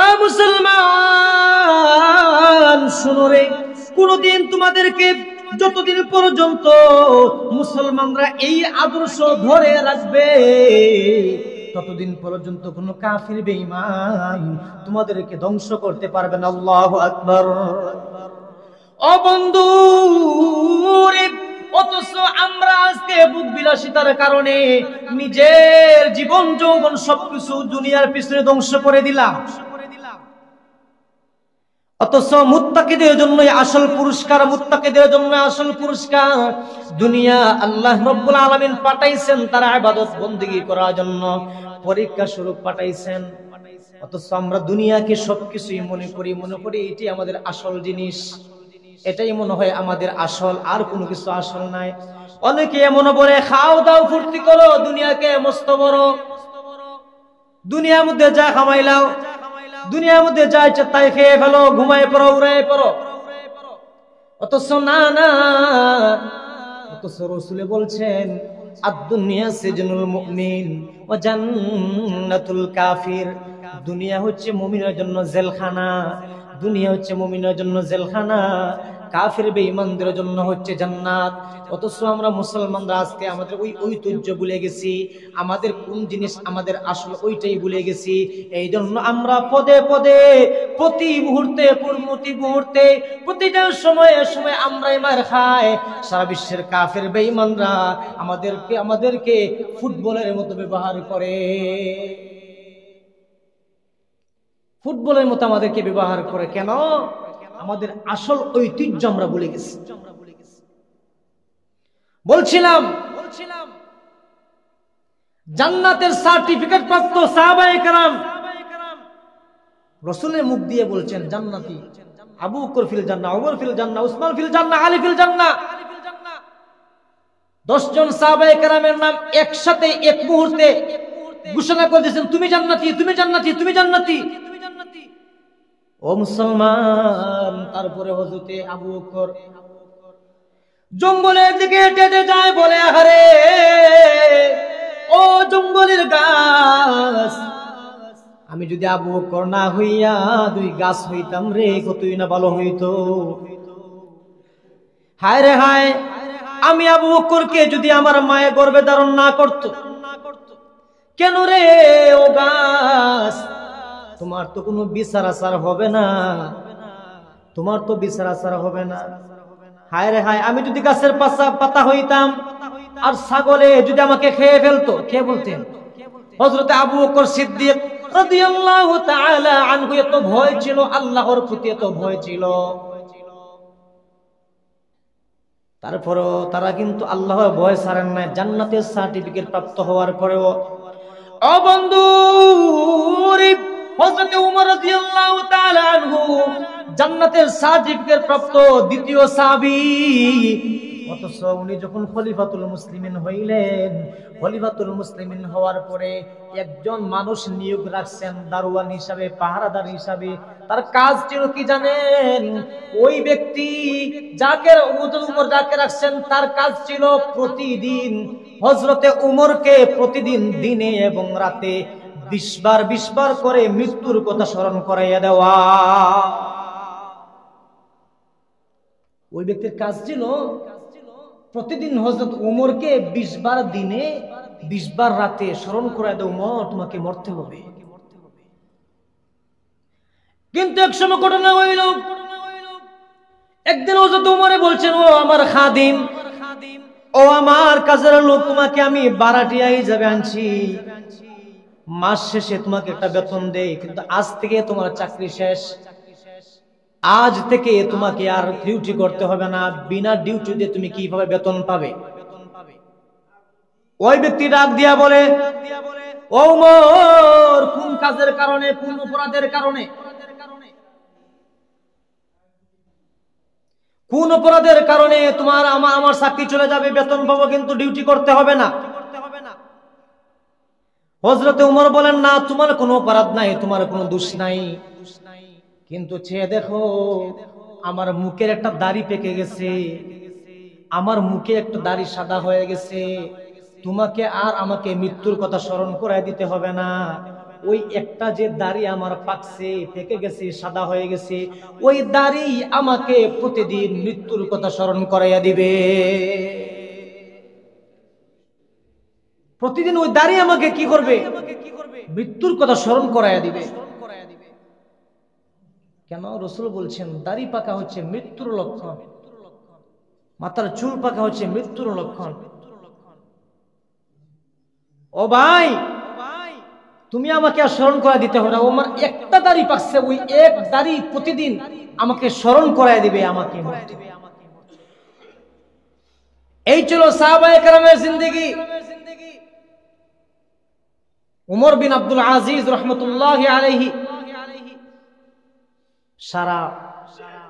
ও মুসলমান শুনো রে, কোনদিন তোমাদেরকে, যতদিন পর্যন্ত মুসলমানরা এই আদর্শ ধরে রাখবে, ততদিন পর্যন্ত কোন কাফির বেঈমান তোমাদেরকে ধ্বংস করতে পারবে না। আল্লাহু আকবার। ও বন্ধু রে, অথচ আমরা আজকে বুক বিলাসিতার কারণে নিজের জীবন যৌবন সবকিছু দুনিয়ার পিছনে ধ্বংস করে দিলাম। অথচ মুত্তাকিদের জন্যই আসল পুরস্কার, মুত্তাকিদের জন্য আসল পুরস্কার। দুনিয়া আল্লাহ রাব্বুল আলামিন পাঠাইছেন তার ইবাদত বندگی করার জন্য, পরীক্ষা স্বরূপ পাঠাইছেন। অথচ আমরা দুনিয়াকে সবকিছুই মনে করি এটি আমাদের আসল জিনিস, এটাই মনে হয় আমাদের আসল, আর কোনো কিছু আসল নাই। অনেকে এমন বলে, খাও দাও ফুর্তি করো, দুনিয়াকে মস্ত বড়, দুনিয়ার মধ্যে যা কামাইলাও, দুনিয়ার মধ্যে যা ইচ্ছা তাই খেয়ে ফেলো, ঘুমায় পড়ো, উড়ায় পড়ো। অথচ না না, অথচ রাসূল বলছেন, আদ-দুনিয়া সিজনুল মুমিন ওয়া জান্নাতুল কাফির। দুনিয়া হচ্ছে মুমিনের জন্য জেলখানা, দুনিয়া হচ্ছে মুমিনের জন্য জেলখানা, কাফির বেঈমানদের জন্য হচ্ছে জান্নাত। অথচ আমরা মুসলমানরা আজকে আমাদের ওই ঐতিহ্য ভুলে গেছি, আমাদের কোন জিনিস আমাদের আসল ওইটাই ভুলে গেছি। এই জন্য আমরা পদে পদে, প্রতি মুহূর্তে প্রতিটা সময়ে আমরাই মার খাই। সারা বিশ্বের কাফির বেঈমানরা আমাদেরকে ফুটবলের মতো ব্যবহার করে, ফুটবলের মতো আমাদেরকে ব্যবহার করে। কেন? আমাদের আসল ঐতিহ্য আমরা ভুলে গেছি। বলছিলাম জান্নাতের সার্টিফিকেট প্রাপ্ত সাহাবায়ে কেরাম রাসূলের মুখ দিয়ে বলছেন জান্নাতি, আবু বকর ফিল জান্নাহ, ওমর ফিল জান্নাহ, উসমান ফিল জান্নাহ, আলী ফিল জান্নাহ। 10 জন সাহাবায়ে কেরামের নাম একসাথে এক মুহূর্তে ঘোষণা করে দিয়েছেন, তুমি জান্নাতি, তুমি জান্নাতি, তুমি জান্নাতি। ও মুসলমান, তারপরে হযরতে আবু বকর জঙ্গলের দিকে হেঁটে যায়, বলে আহারে ও জঙ্গলের গাছ, আমি যদি আবু বকর না হইয়া 2 গাছ হইতাম রে, কতই না ভালো হইতো। হায় রে হায়, আমি আবু বকরকে যদি আমার মায়ে গর্ভে ধারণ না করত। কেন রে ও গাছ, তোমার তো কোনো বিচার আচার হবে না, তোমার তো বিচার আচার হবে না। হায় রে হায়, আমি যদি গাছের পাতা হইতাম আর ছাগলে যদি আমাকে খেয়ে ফেলতো। কে বলতেন? হযরতে আবু বকর সিদ্দিক রাদিয়াল্লাহু তাআলা আনহু। এত ভয় ছিল আল্লাহর প্রতি, এত ভয় ছিল। তারপরও তারা কিন্তু আল্লাহর ভয় ছাড়েন না। জান্নাতের সার্টিফিকেট প্রাপ্ত হওয়ার পরেও ও বন্ধু, হযরতে ওমর রাদিয়াল্লাহু তাআলা আনহু জান্নাতের সার্টিফিকেট প্রাপ্ত দ্বিতীয় সাহাবী। অথচ উনি যখন খলিফাতুল মুসলিমিন হইলেন, খলিফাতুল মুসলিমিন হওয়ার পরে একজন মানুষ নিয়োগ রাখছেন দারোয়ান হিসাবে, পাহারাদার হিসাবে। তার কাজ ছিল কি জানেন? ওই ব্যক্তি যাকে উমর যাকে রাখছেন, তার কাজ ছিল প্রতিদিন হযরতে উমরকে প্রতিদিন দিনে এবং রাতে 20 বার করে মৃত্যুর কথা স্মরণ করাইয়া দেওয়া। ওই ব্যক্তির কাজ ছিল প্রতিদিন হযরত উমরকে 20 বার দিনে 20 বার রাতে স্মরণ করায় দাও, উমর তোমাকে মরতে হবে। কিন্তু এক সময় ঘটনা হইল, একদিন হযরত উমরে বলছেন, ও আমার খাদিম, ও আমার কাজের লোক, তোমাকে আমি বারাটিয়া হিসাবে আনছি, মাস শেষে তোমাকে একটা বেতন দেই, কিন্তু আজ থেকে তোমার চাকরি শেষ, আজ থেকে তোমাকে আর ডিউটি করতে হবে না, বিনা ডিউটি দিয়ে তুমি কিভাবে বেতন পাবে? ওই ব্যক্তি ডাক দিয়া বলে, ও উমর, কোন কাজের কারণে, কোন অপরাধের কারণে, কোন অপরাধের কারণে তোমার আমার চাকরি চলে যাবে, বেতন পাবো কিন্তু ডিউটি করতে হবে না? হযরতে উমর বলেন, না, তোমার কোনো অপরাধ নাই, তোমার কোনো দোষ নাই, কিন্তু চেয়ে দেখো আমার মুখের একটা দাড়ি পেকে গেছে, আমার মুখে একটা দাড়ি সাদা হয়ে গেছে, তোমাকে আর আমাকে মৃত্যুর কথা স্মরণ করায় দিতে হবে না। ওই একটা যে দাড়ি আমার পাকছে, পেকে গেছে, সাদা হয়ে গেছে, ওই দাড়ি আমাকে প্রতিদিন মৃত্যুর কথা স্মরণ করাইয়া দিবে। প্রতিদিন ওই দাড়ি আমাকে কি করবে? মৃত্যুর কথা স্মরণ করাইয়া দিবে। কেন? রাসূল বলছেন দাড়ি পাকা হচ্ছে মৃত্যুর লক্ষণ, মাথার চুল পাকা হচ্ছে মৃত্যুর লক্ষণ। ও ভাই, তুমি আমাকে আর স্মরণ করা দিতে হবে না, আমার একটা দাড়ি পাকছে, ওই এক দাড়ি প্রতিদিন আমাকে স্মরণ করায় দিবে আমাকে মরতে। এই ছিল সাহাবায়ে কেরামের জিন্দেগি। উমর বিন আব্দুল আজিজ রাহমাতুল্লাহি আলাইহি সারা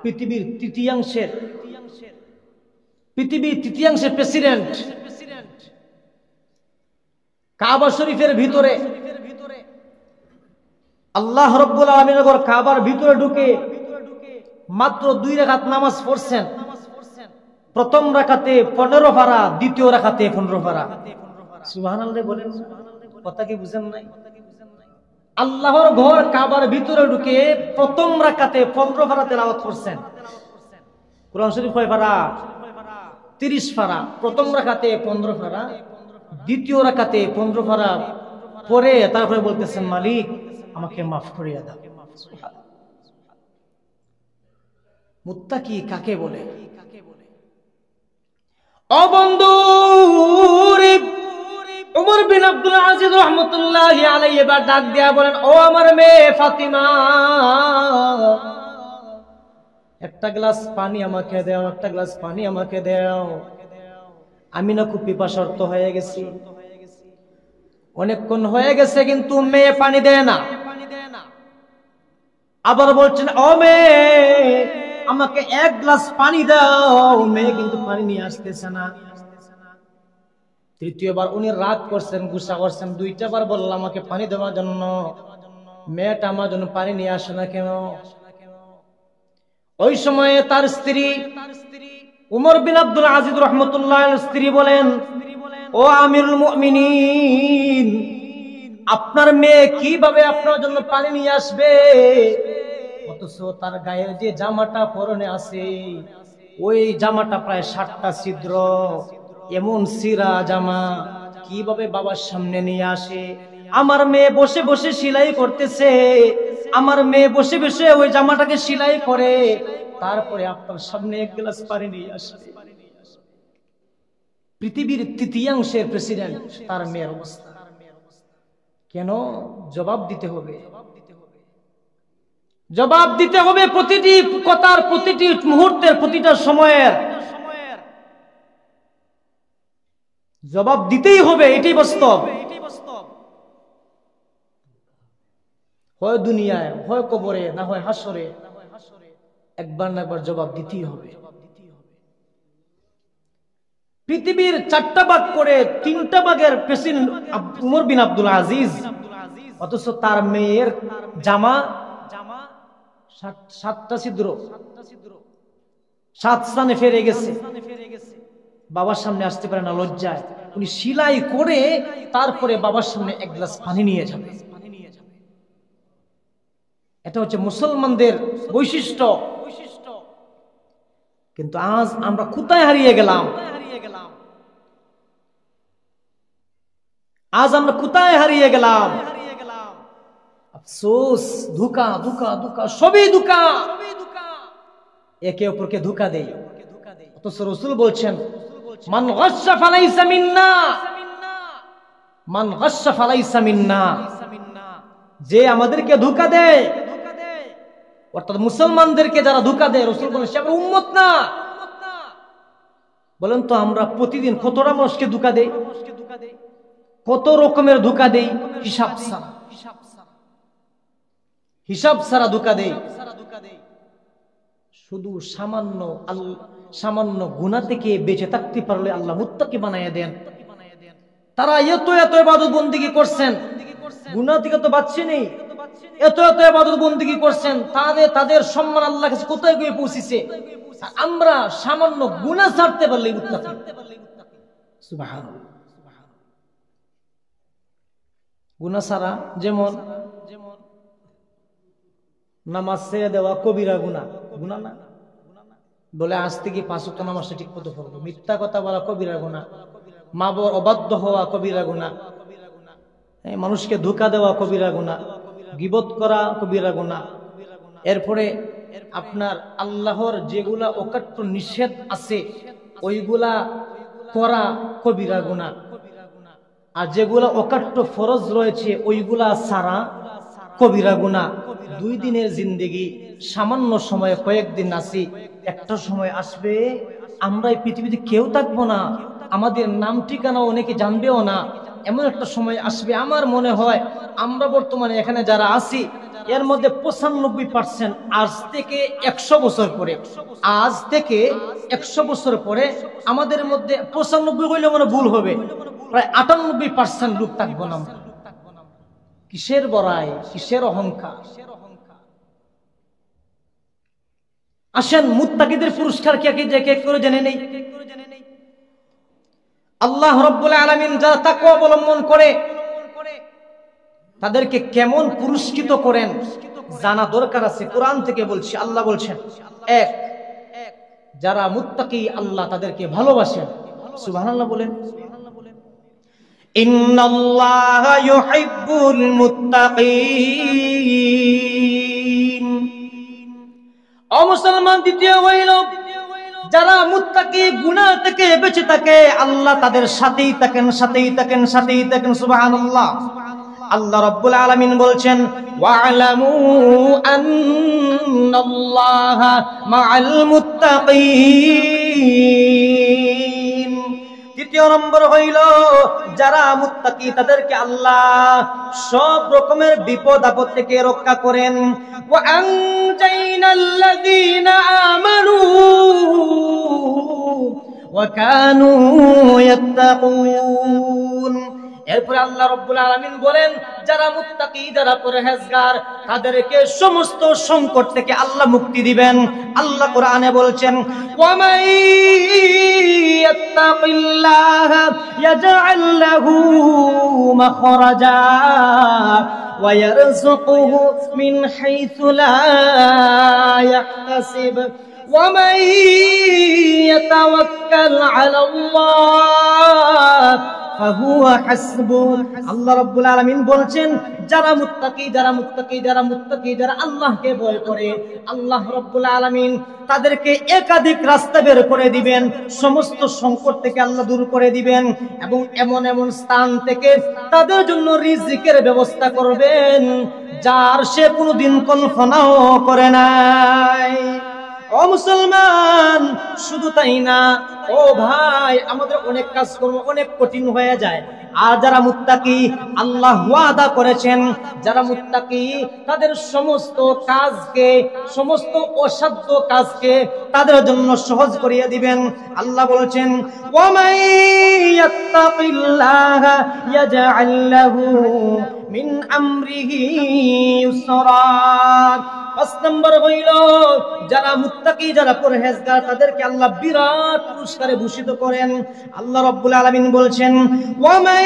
পৃথিবীর তৃতীয়াংশের প্রেসিডেন্ট। কাবা শরীফের ভিতরে আল্লাহ রাব্বুল আলামিনের ঘর কাবার ভিতরে ঢুকে মাত্র 2 রাকাত নামাজ পড়ছেন। প্রথম রাকাতে 15 পারা, দ্বিতীয় রাকাতে 15 পারা। সুবহানাল্লাহ বলেন, কথা কি বুঝেন নাই? আল্লাহর ঘর কাবার ভিতরে ঢুকে প্রথম রাকাতে 15 পারা তেলাওয়াত করছেন। কোরআন শরীফ কয় পারা? 30 পারা। প্রথম রাকাতে 15 পারা, দ্বিতীয় রাকাতে 15 পারা পরে তারপরে বলতেছেন, মালিক আমাকে মাফ করিয়া দাও। মুত্তাকি কাকে বলে? ও বন্ধু, উমর বিন আব্দুল আজিজ রাহমাতুল্লাহি আলাইহি এবার ডাক দিয়া বলেন, ও আমার মেয়ে ফাতিমা, একটা গ্লাস পানি আমাকে দাও, একটা গ্লাস পানি আমাকে দাও। আমি না খুব পিপাসার্ত হয়ে গেছি, অনেকক্ষণ হয়ে গেছে, কিন্তু মেয়ে পানি দেয় না। আবার বলছেন, ও মেয়ে, আমাকে এক গ্লাস পানি দাও। মেয়ে কিন্তু পানি নিয়ে আসতেছে না। তৃতীয়বার উনি রাগ করছেন, গুসা করছেন, দুইটা বার বললাম আমাকে পানি দেওয়ার জন্য, মেয়েটা আমার জন্য পানি নিয়ে আসে না কেন? ওই সময়ে তার স্ত্রী উমর বিন আব্দুল আজিজ রাহমাতুল্লাহির স্ত্রী বলেন, ও আমিরুল মুমিনিন, আপনার মেয়ে কিভাবে আপনার জন্য পানি নিয়ে আসবে? অথচ তার গায়ের যে জামাটা পরনে আছে, ওই জামাটা প্রায় 60টা ছিদ্র, এমন ছিঁড়া জামা কিভাবে বাবার সামনে নিয়ে আসে? আমার মেয়ে বসে বসে সেলাই করতেছে, আমার মেয়ে বসে বসে ওই জামাটাকে সেলাই করে, তারপরে আপনার সামনে এক গ্লাস পানি নিয়ে আসবে। পৃথিবীর তৃতীয়াংশের প্রেসিডেন্ট, তার মেয়ের অবস্থা কেন? জবাব দিতে হবে, জবাব দিতে হবে প্রতিটি কথার, প্রতিটি মুহূর্তের, প্রতিটা সময়ের জবাব দিতেই হবে। এটাই বাস্তব। হয় দুনিয়ায়, হয় কবরে, না হয় হাসরে, একবার না একবার জবাব দিতেই হবে। পৃথিবীর 4টা ভাগ করে 3টা ভাগের প্রেসিডেন্ট উমর বিন আব্দুল আজিজ, অথচ তার মেয়ের জামা 7টা ছিদ্র, 7 স্থানে ফেরে গেছে। বাবার সামনে আসতে পারে না লজ্জায়, উনি সেলাই করে তারপরে বাবার সামনে এক গ্লাস পানি নিয়ে যাবে। এটা হচ্ছে মুসলমানদের বৈশিষ্ট্য। কিন্তু আজ আমরা কোথায় হারিয়ে গেলাম? আজ আমরা কোথায় হারিয়ে গেলাম? আফসোস, ধোঁকা ধোঁকা ধোঁকা, সবই ধোঁকা। একে অপরকে ধোঁকা দেই। অথচ রাসূল বলছেন, মান গাশশা ফালাইসা মিন্না, মান গাশশা ফালাইসা মিন্না। যে আমাদেরকে ধোঁকা দেয়, অর্থাৎ মুসলমানদেরকে যারা ধোঁকা দেয়, রাসূল বলেন সে আমার উম্মত না। বলেন তো আমরা প্রতিদিন কতটা মানুষকে ধোঁকা দেই, কত রকমের ধোঁকা দেই, হিসাব ছাড়া, হিসাব ছাড়া ধোঁকা দেই। শুধু সামান্য গুনাহ থেকে বেঁচে থাকতে পারলে আল্লাহ মুত্তাকি বানায়া দেন। তারা এত এত ইবাদত বন্দেগী করছেন, গুনাহ থেকে তো বাঁচছেনই, এত এত ইবাদত বন্দেগী করছেন, তাদের সম্মান আল্লাহর কাছে কোথায় গিয়ে পৌঁছেছে? আমরা সামান্য গুনাহ ছাড়তে পারলে মুত্তাকি। সুবহানাল্লাহ। গুনাহ ছাড়া, যেমন নামাজ ছেড়ে দেওয়া কবিরা গুনাহ, গুনাহ না? বলে আজ থেকে 5 ওয়াক্ত নামাজটা ঠিক মতো পড়বো, মিথ্যা কথা বলা কবিরা গুনাহ, মা বাবার অবাধ্য হওয়া কবিরা গুনাহ, মানুষকে ধোঁকা দেওয়া কবিরা গুনাহ, গীবত করা কবিরা গুনাহ। এরপরে আপনার আল্লাহর যেগুলা অকাট্য নিষেধ আছে ওইগুলা করা কবিরা গুনাহ, আর যেগুলা অকাট্য ফরজ রয়েছে ওইগুলা ছাড়া কবিরা গুনাহ। 2 দিনের জিন্দেগি, সামান্য সময়, কয়েকদিন আছি, একটা সময় আসবে আমরা এই পৃথিবীতে কেউ থাকবো না, আমাদের নাম ঠিকানা অনেকে জানবেও না। এমন একটা সময় আসবে, আমার মনে হয় আমরা বর্তমানে এখানে যারা আছি এর মধ্যে 95% আজ থেকে 100 বছর পরে, আজ থেকে 100 বছর পরে আমাদের মধ্যে 95 হইলে মনে ভুল হবে, প্রায় 98% লোক থাকবো না। কিসের বড়াই, কিসের অহংকার? আসেন মুত্তাকিদের পুরস্কার কে কে করে জেনে নেই। আল্লাহ রাব্বুল আলামিন যারা তাকওয়া অবলম্বন করে তাদেরকে কেমন পুরস্কৃত করেন জানা দরকার আছে। কোরআন থেকে বলছি, আল্লাহ বলছেন, 1, যারা মুত্তাকি আল্লাহ তাদেরকে ভালোবাসেন। সুবহানাল্লাহ বলেন। ইন্নাল্লাহা ইউহিব্বুল মুত্তাকিন। ও মুসলমান, দ্বিতীয় হইল যারা মুত্তাকি, গুনাহ থেকে বেঁচে থাকে, আল্লাহ তাদের সাথেই থাকেন, সাথেই থাকেন, সাথেই থাকেন। সুবহানাল্লাহ। আল্লাহ রাব্বুল আলামিন বলছেন ওয়া'লামু আন্নাল্লাহা মা'আল মুত্তাকিন। দ্বিতীয় নম্বর হইল যারা মুত্তাকি তাদেরকে আল্লাহ সব রকমের বিপদ আপদ থেকে রক্ষা করেন। ওয়া আনজাইনাল্লাযীনা আমানু ওয়া কানু ইয়াত্তাকুন। এরপরে আল্লাহ রাব্বুল আলামিন বলেন যারা মুত্তাকি যারা পরহেজগার তাদেরকে সমস্ত সংকট থেকে আল্লাহ মুক্তি দিবেন। আল্লাহ কোরআনে বলছেন ওয়া মান ইয়াত্তাকিল্লাহা ইয়াজআল লাহু মাখরাজা ওয়া ইয়ারযুকুহু মিন হাইসু লা ইয়াহতাসিব ওয়া মান ইয়াতাওয়াক্কাল আলাল্লাহ ফাহুয়া হাসবু। আল্লাহ রাব্বুল আলামিন বলছেন যারা মুত্তাকি যারা আল্লাহকে ভয় করে আল্লাহ রাব্বুল আলামিন তাদেরকে একাধিক রাস্তা বের করে দিবেন, সমস্ত সংকট থেকে আল্লাহ দূর করে দিবেন এবং এমন এমন স্থান থেকে তাদের জন্য রিজিকের ব্যবস্থা করবেন যার সে কোনোদিন কল্পনাও করে নাই। ও মুসলমান, শুধু তাই না, ও ভাই, আমাদের অনেক কাজকর্ম অনেক কঠিন হয়ে যায়। আর যারা মুত্তাকি আল্লাহ ওয়াদা করেছেন যারা মুত্তাকি তাদের সমস্ত কাজকে, সমস্ত অসাধ্য কাজকে তাদের জন্য সহজ করিয়ে দিবেন। আল্লাহ বলেছেন ওয়া মান ইয়াত্তাকিল্লাহা ইয়াজআল লাহু মিন আমরিহি ইউসরা। ৫ নম্বর হইল যারা মুত্তাকি যারা পরহেজগার তাদেরকে আল্লাহ বিরাট পুরস্কারে ভূষিত করেন। আল্লাহ রাব্বুল আলামিন বলছেন ওয়া মান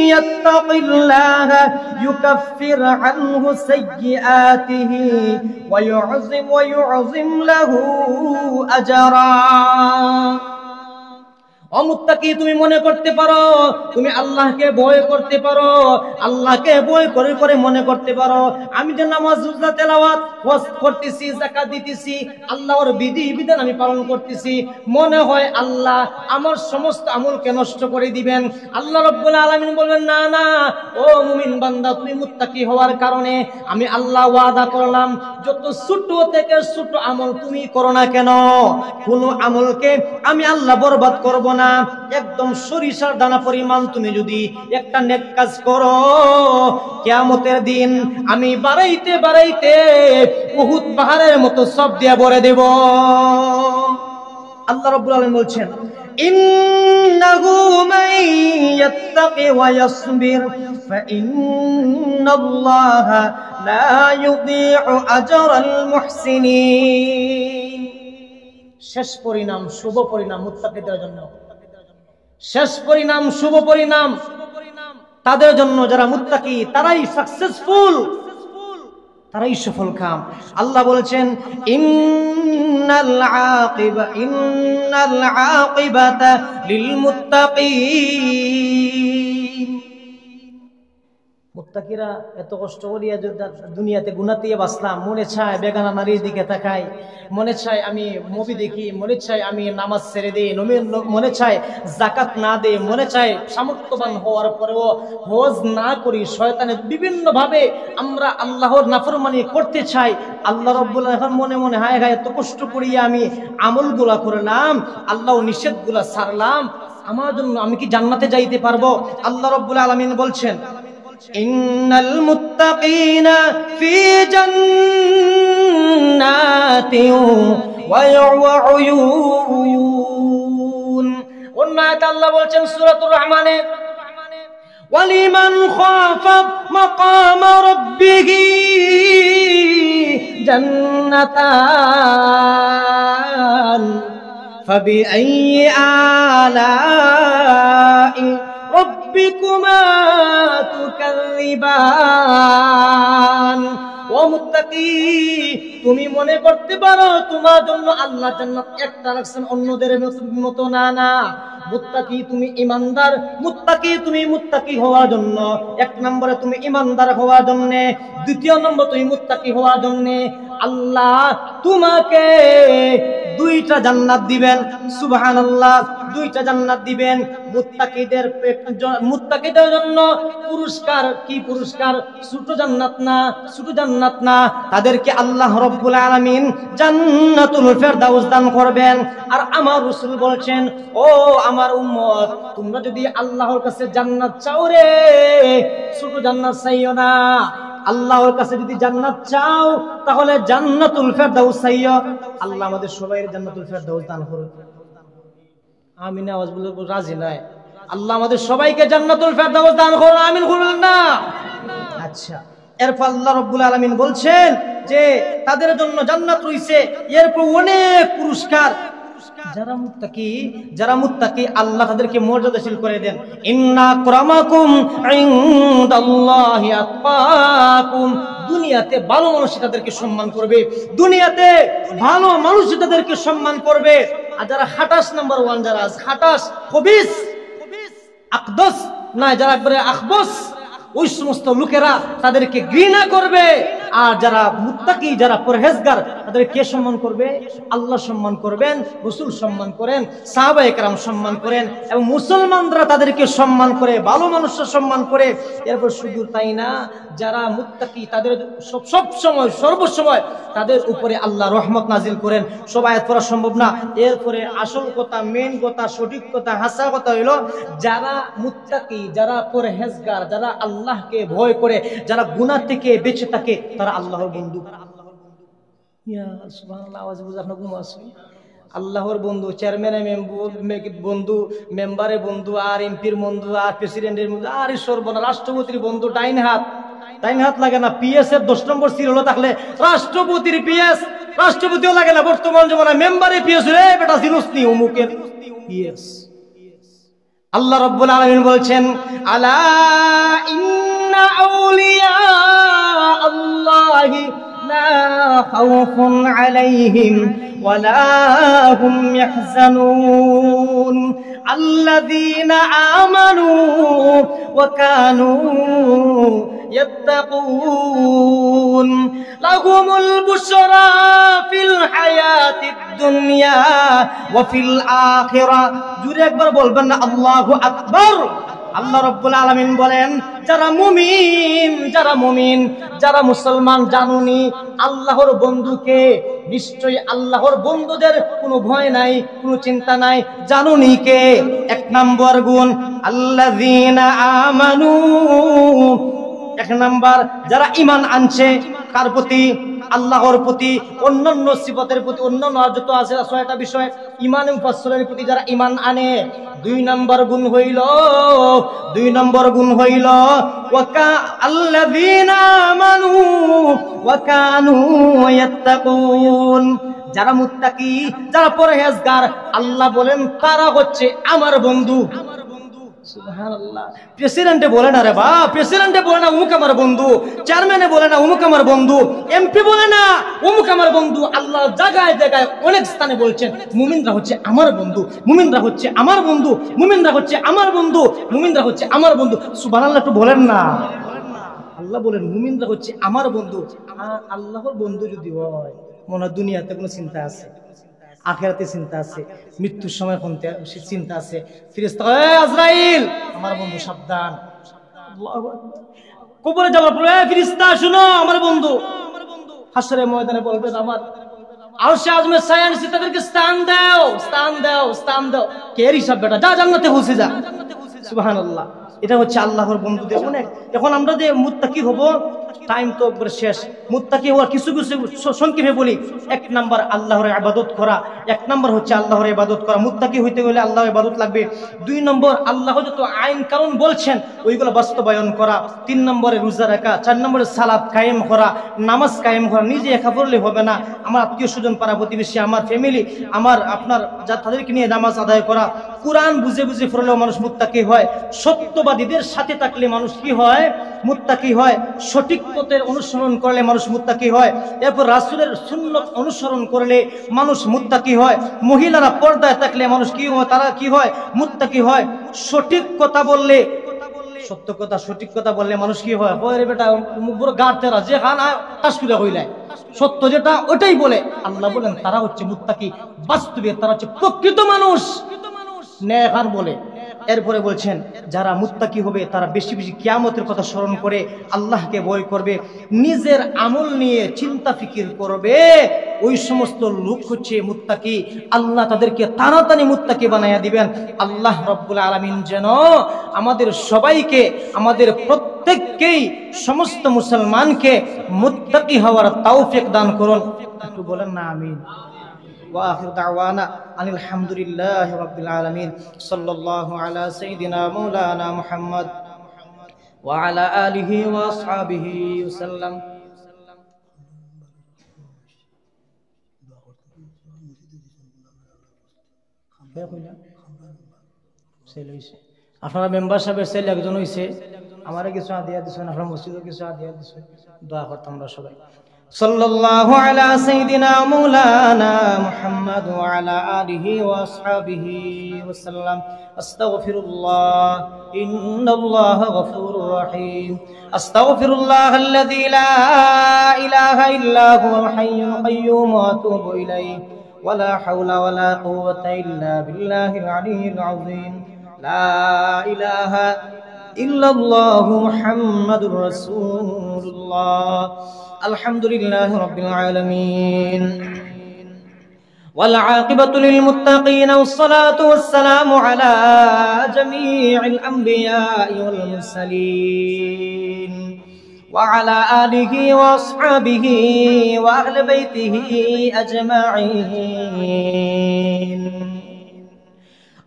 ইয়াত্তাকিল্লাহা ইউকাফির আনহু সাইয়্যাতিহি ওয়া ইউযিম লাহু আজরা। অমুত্তাকি তুমি মনে করতে পারো তুমি আল্লাহকে ভয় করতে পারো, আল্লাহকে ভয় করে করে মনে করতে পারো আমি যে নামাজ রোজা তেলাওয়াত হজ করতেছি, যাকাত দিতেছি, আল্লাহর বিধি বিধান আমি পালন করতেছি, মনে হয় আল্লাহ আমার সমস্ত আমলকে নষ্ট করে দিবেন। আল্লাহ রাব্বুল আলামিন বলবেন না না, ও মুমিন বান্দা, তুমি মুত্তাকি হওয়ার কারণে আমি আল্লাহ ওয়াদা করলাম যত ছোট থেকে ছোট আমল তুমি করো না কেন, কোন আমলকে আমি আল্লাহ বরবাদ করব না। একদম সরিষার দানা পরিমাণ তুমি যদি একটা নেক কাজ করো, কিয়ামতের দিন আমি বাড়াইতে বাড়াইতে উহুদ পাহাড়ের মতো সব দিয়া ভরে দেব। আল্লাহ রাব্বুল আলামিন বলছেন ইন্নাহু মান ইয়াত্তাকি ওয়া ইয়াসবির ফাইন্নাল্লাহা লা ইউযীউ আজরাল মুহসিনিন। শেষ পরিণাম, শুভ পরিণাম মুত্তাকিদের জন্য, শেষ পরিণাম, শুভ পরিণাম তাদের জন্য যারা মুত্তাকি, তারাই সাকসেসফুল, তারাই সফল কাম। আল্লাহ বলেছেন ইন্নাল আকিবাতা লিল মুত্তাকিন। মুত্তাকিরা এত কষ্ট করিয়া দুনিয়াতে গুনাতে বাঁচলাম, মনে চায় বেগানা নারীর দিকে তাকাই, মনে চায় আমি মুভি দেখি, মনে চায় আমি নামাজ ছেড়ে দিই, মনে চায় যাকাত না দেই, মনে চায় সামর্থ্যবান হওয়ার পরেও হজ না করি, শয়তানের বিভিন্ন ভাবে আমরা আল্লাহর নাফরমানি করতে চাই। আল্লাহ রাব্বুল আলামিন মনে মনে হায় হায় এত কষ্ট করিয়া আমি আমলগুলা করলাম, আল্লাহ নিষেধগুলা ছাড়লাম, আমার জন্য আমি কি জান্নাতে যাইতে পারবো? আল্লাহ রাব্বুল আলামিন বলছেন ইন্নাল মুত্তাকিনা ফি জান্নাতিন ওয়া উয়ুন। অন্য আয়াতে আল্লাহ বলছেন সূরাতুর রহমানে ওয়ালিমান খাফা মাকামা রাব্বিহি জান্নাতান ফাবিআইয়ি আলাই রাব্বিকুমা তুকাযিবান। ও মুত্তাকি, তুমি মনে করতে পারো তোমার জন্য আল্লাহ জান্নাত একটা রাখছেন অন্যদের মতো, না না। মুত্তাকি তুমি ইমানদার, মুত্তাকি তুমি মুত্তাকি হওয়ার জন্য এক নম্বরে তুমি ইমানদার হওয়ার জন্য, দ্বিতীয় নম্বর তুমি মুত্তাকি হওয়ার জন্য আল্লাহ তোমাকে দুইটা জান্নাত দিবেন। সুবহানাল্লাহ, দুইটা জান্নাত দিবেন। মুত্তাকিদের জন্য পুরস্কার কি পুরস্কার? ছোট জান্নাত না, ছোট জান্নাত না, তাদেরকে আল্লাহ রাব্বুল আলামিন জান্নাতুল ফেরদাউস দান করবেন। আর আমার রাসূল বলছেন, ও আমার উম্মত, তোমরা যদি আল্লাহর কাছে জান্নাত চাও রে, ছোট জান্নাত চাইও না। আল্লাহর কাছে যদি জান্নাত চাও তাহলে জান্নাতুল ফেরদাউস চাইও। আল্লাহ আমাদের সবাইকে জান্নাতুল ফেরদাউস দান করুন। আমিন আওয়াজ বলে রাজি নাই? আল্লাহ আমাদের সবাইকে জান্নাতুল ফেরদাউস দান করুন, আমিন বলুন না? আচ্ছা, এরপর আল্লাহ রাব্বুল আলামিন বলছেন যে তাদের জন্য জান্নাত রইছে, এরপর অনেক পুরস্কার। যারা মুত্তাকি আল্লাহ তাদেরকে মর্যাদাশীল করে দেন। ইন্না আকরামাকুম ইনদাল্লাহি আতকাকুম। দুনিয়াতে ভালো মানুষ তাদেরকে সম্মান করবে, দুনিয়াতে ভালো মানুষ তাদেরকে সম্মান করবে। আর যারা 28 নাম্বার 1 যারা আছে, 28 খবিস আকদস না, যারা একবারে আখবস, ওই সমস্ত লোকেরা তাদেরকে ঘৃণা করবে। আর যারা মুত্তাকি, যারা পরহেজগার, তাদের কে সম্মান করবে? আল্লাহ সম্মান করবেন, রাসূল সম্মান করেন, সাহাবায়ে কেরাম সম্মান করেন, এবং মুসলমানরা তাদেরকে সম্মান করে, ভালো মানুষরা সম্মান করে। এরপর শুধু তাই না, যারা মুত্তাকি তাদের সব সময় সর্বসময় তাদের উপরে আল্লাহ রহমত নাজিল করেন। সব আয়াত পড়া সম্ভব না। এরপরে আসল কথা, মেন কথা, সঠিক কথা, হাসা কথা হইল, যারা মুত্তাকি, যারা পরহেজগার, যারা আল্লাহকে ভয় করে, যারা গুনাহ থেকে বেঁচে থাকে, তারা আল্লাহর বন্ধু। ইয়া সুবহানাল্লাহ, আওয়াজ বুঝা আপনার ঘুম আসে? আল্লাহর বন্ধু, চেয়ারম্যানের বন্ধু, মেম্বারের বন্ধু, আর এমপির বন্ধু, আর প্রেসিডেন্টের বন্ধু, আর সর্বনা রাষ্ট্রপতির বন্ধু। ডাইন হাত লাগে না। পিএস এর 10 নম্বর সিল হলো, তাহলে রাষ্ট্রপতির পিএস, রাষ্ট্রপতিও লাগে না বর্তমান জমানায়। মেম্বারের পিএস রে বেটা জিনুস নি অমুকের পিএস। আল্লাহ রাব্বুল আলামিন বলছেন, আলা ইন্না আউলিয়া আল্লাহি লা খাউফুন আলাইহিম ওয়ালা হুম ইয়াহজানুন আল্লাযীনা আমানু ওয়া কানু ইয়াত্তাকুন লাহুমুল বুশরা ফিল হায়াতিদ দুনিয়া ওয়া ফিল আখিরাহ। জুরে একবার বলবেন না আল্লাহু আকবার? আল্লাহ রাব্বুল আলামিন বলেন, যারা মুমিন, যারা মুসলমান, জানুনি আল্লাহর বন্ধুকে, নিশ্চয়ই আল্লাহর বন্ধুদের কোনো ভয় নাই, কোনো চিন্তা নাই। জানুনি কে? 1 নম্বর গুণ আল্লাযীনা আমানু। 1 নম্বর, যারা ঈমান আনছে। কার প্রতি? আল্লাহর প্রতি, অন্যান্য সিফাতের প্রতি, অন্যান্য যত আছে 6টা বিষয়, ঈমান মুফাসসিরের প্রতি যারা ঈমান আনে। 2 নম্বর গুণ হইল আল্লাযীনা আমানু ওয়া কানু ইয়াত্তাকুন। যারা মুত্তাকি, যারা পরহেজগার, আল্লাহ বলেন তারা হচ্ছে আমার বন্ধু। সুবহানাল্লাহ। প্রেসিডেন্টে বলে না রে বাপ, প্রেসিডেন্টে বলে না অমুক আমার বন্ধু, চেয়ারম্যানে বলে না অমুক আমার বন্ধু, এমপি বলে না অমুক আমার বন্ধু। আল্লাহ জায়গায় জায়গায় অনেক স্থানে বলছেন, মুমিনরা হচ্ছে আমার বন্ধু, মুমিনরা হচ্ছে আমার বন্ধু, মুমিনরা হচ্ছে আমার বন্ধু, মুমিনরা হচ্ছে আমার বন্ধু। সুবহানাল্লাহ, একটু বলেন না। আল্লাহ বলেন মুমিনরা হচ্ছে আমার বন্ধু। আল্লাহর বন্ধু যদি হয়, মনে হয় দুনিয়াতে কোনো চিন্তা আছে, আখিরাতে চিন্তা আছে, মৃত্যুর সময় কোন চিন্তা আছে। ফেরেশতা, আজরাইল আমার বন্ধু, সাবধান। আল্লাহু আকবার। কবরে যাওয়ার পরে, ফেরেশতা শুনো আমার বন্ধু। হাসরের ময়দানে বলবেন, আমার আরশে আজমের ছায়া নিচে তাদেরকে স্থান দাও, স্থান দাও, স্থান দাও। কে হিসাব বেটা, যা জান্নাতে পৌঁছে যা। সুবহানাল্লাহ। এটা হচ্ছে আল্লাহর বন্ধুদের অনেক। এখন আমরা যে মুত্তাকি হব, টাইম তো একবার শেষ। মুত্তাকি হওয়ার কিছু সংক্ষেপে বলি। 1 নম্বর আল্লাহর ইবাদত করা। 1 নম্বর হচ্ছে আল্লাহর ইবাদত করা। মুত্তাকি হইতে গেলে আল্লাহর ইবাদত লাগবে। 2 নম্বর আল্লাহ যত আইন কানুন বলছেন ওইগুলো বাস্তবায়ন করা। 3 নম্বরে রোজা রাখা। 4 নম্বরে সালাত কায়েম করা, নামাজ কায়েম করা। নিজে একা পড়লে হবে না, আমার আত্মীয় স্বজন, পাড়া প্রতিবেশী, আমার ফ্যামিলি, আমার আপনার যা তাদেরকে নিয়ে নামাজ আদায় করা। কুরআন বুঝে বুঝে পড়লেও মানুষ মুত্তাকি হয়। সত্যবাদীদের সাথে থাকলে মানুষ কি হয়? মুত্তাকি হয়। সঠিক পথের অনুসরণ করলে মানুষ মুত্তাকি হয়। এরপর রাসূলের সুন্নাত অনুসরণ করলে মানুষ মুত্তাকি হয়। মহিলারা পর্দায় থাকলে মানুষ কি হয়? তারা কি হয়? মুত্তাকি হয়। সঠিক কথা বললে, সত্য কথা, সঠিক কথা বললে মানুষ কি হয়? ওরে বেটা মুখ বড় গাড় তেরা, যে খানা কাশফিরা হইলাই, সত্য যেটা ওটাই বলে। আল্লাহ বলেন তারা হচ্ছে মুত্তাকি। বাস্তবে তারা হচ্ছে প্রকৃত মানুষ। নেককার বলে। এরপরে বলছেন যারা মুত্তাকি হবে তারা বেশি বেশি কিয়ামতের কথা স্মরণ করে আল্লাহকে ভয় করবে, নিজের আমল নিয়ে চিন্তা ফিকির করবে, ওই সমস্ত লোক হচ্ছে মুত্তাকি। আল্লাহ তাদেরকে তাড়াতাড়ি মুত্তাকি বানায়া দিবেন। আল্লাহ রাব্বুল আলামিন যেন আমাদের সবাইকে, আমাদের প্রত্যেককেই, সমস্ত মুসলমানকে মুত্তাকি হওয়ার তৌফিক দান করুন। একটু বলেন না আমিন। وآخر دعوانا أن الحمد لله رب العالمين صلى الله على سيدنا مولانا محمد وعلى آله وأصحابه وسلم. আপনারা মেম্বার সাহেবের সেল একজন হইছে, আমারে কিছু আদিয়া দিছেন, আপনারা মসজিদে কিছু আদিয়া দিছেন, দোয়া করতাম আমরা সবাই। সাল্লাল্লাহু আলা সাইয়্যিদিনা মাওলানা মুহাম্মদ ওয়া আলা আলিহি ওয়া আসহাবিহি ওয়া সাল্লাম। আস্তাগফিরুল্লাহ ইন্নাল্লাহা গফুরুর রহিম। আস্তাগফিরুল্লাহাল্লাযী লা ইলাহা ইল্লা হুয়াল হাইয়ুল কাইয়্যুম ওয়া আতুবু ইলাইহি ওয়া লা হাওলা ওয়া লা কুওয়াতা ইল্লা বিল্লাহিল আলিয়্যিল আযীম। লা ইলাহা ইল্লাল্লাহু মুহাম্মাদুর রাসূলুল্লাহ। আলহামদুলিল্লাহি রাব্বিল আলামিন ওয়াল আকিবাতু লিল মুত্তাকিন ওয়াস-সালাতু ওয়াস-সালামু আলা জামিইল আমবিয়া'i ওয়াল মুরসালিন ওয়া আলা আলিহি ওয়া আসহাবিহি ওয়া আহলি বাইতিহি আজমাইন।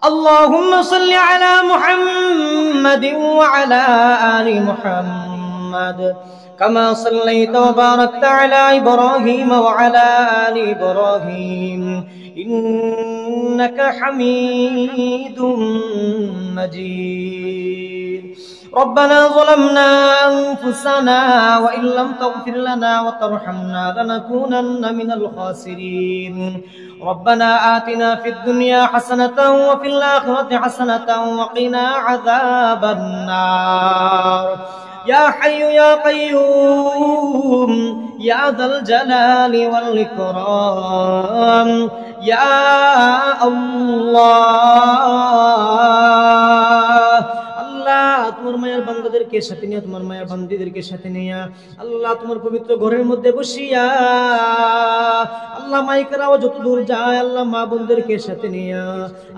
আল্লাহুম্মা সাল্লি আলা মুহাম্মাদিন ওয়া আলা আলি মুহাম্মাদ كما صليت وباركت على إبراهيم وعلى آل إبراهيم إنك حميد مجيد. ربنا ظلمنا أنفسنا وإن لم تغفر لنا وترحمنا لنكونن من الخاسرين. ربنا آتنا في الدنيا حسنة وفي الآخرة حسنة وقنا عذاب النار. يا حي يا قيوم يا ذا الجلال والإكرام يا الله. আল্লাহ তোমার মায়ের বান্দাদেরকে সাথে নিয়ে, তোমার মায়ের বান্দীদেরকে সাথে নিয়ে আল্লাহ তোমার পবিত্র ঘরের মধ্যে বসিয়া আল্লাহ মাইকেরাও যত দূর যায় আল্লাহ মা বোনদেরকে সাথে নিয়ে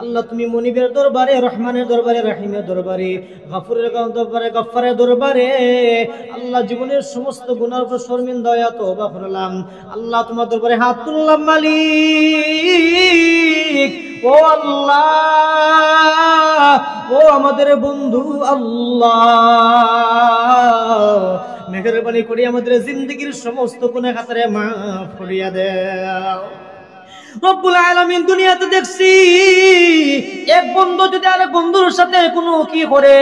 আল্লাহ তুমি মনিবের দরবারে, রহমানের দরবারে, রাহিমের দরবারে, গাফুরের দরবারে, গফফারের দরবারে আল্লাহ জীবনের সমস্ত গুনার উপর শর্মিন্দা হয়ে তওবা করলাম। আল্লাহ তোমার দরবারে হাত তুললাম মালিক। ও আল্লাহ, ও আমাদের বন্ধু আল্লাহ, মেহেরবানি করে আমাদের জিন্দেগীর সমস্ত গুনাহ খাতারে মাফ করিয়া দাও। রব্বুল আলামিন দুনিয়াতে দেখছি এক বন্ধু যদি আরেক বন্ধুর সাথে কোনো কি করে,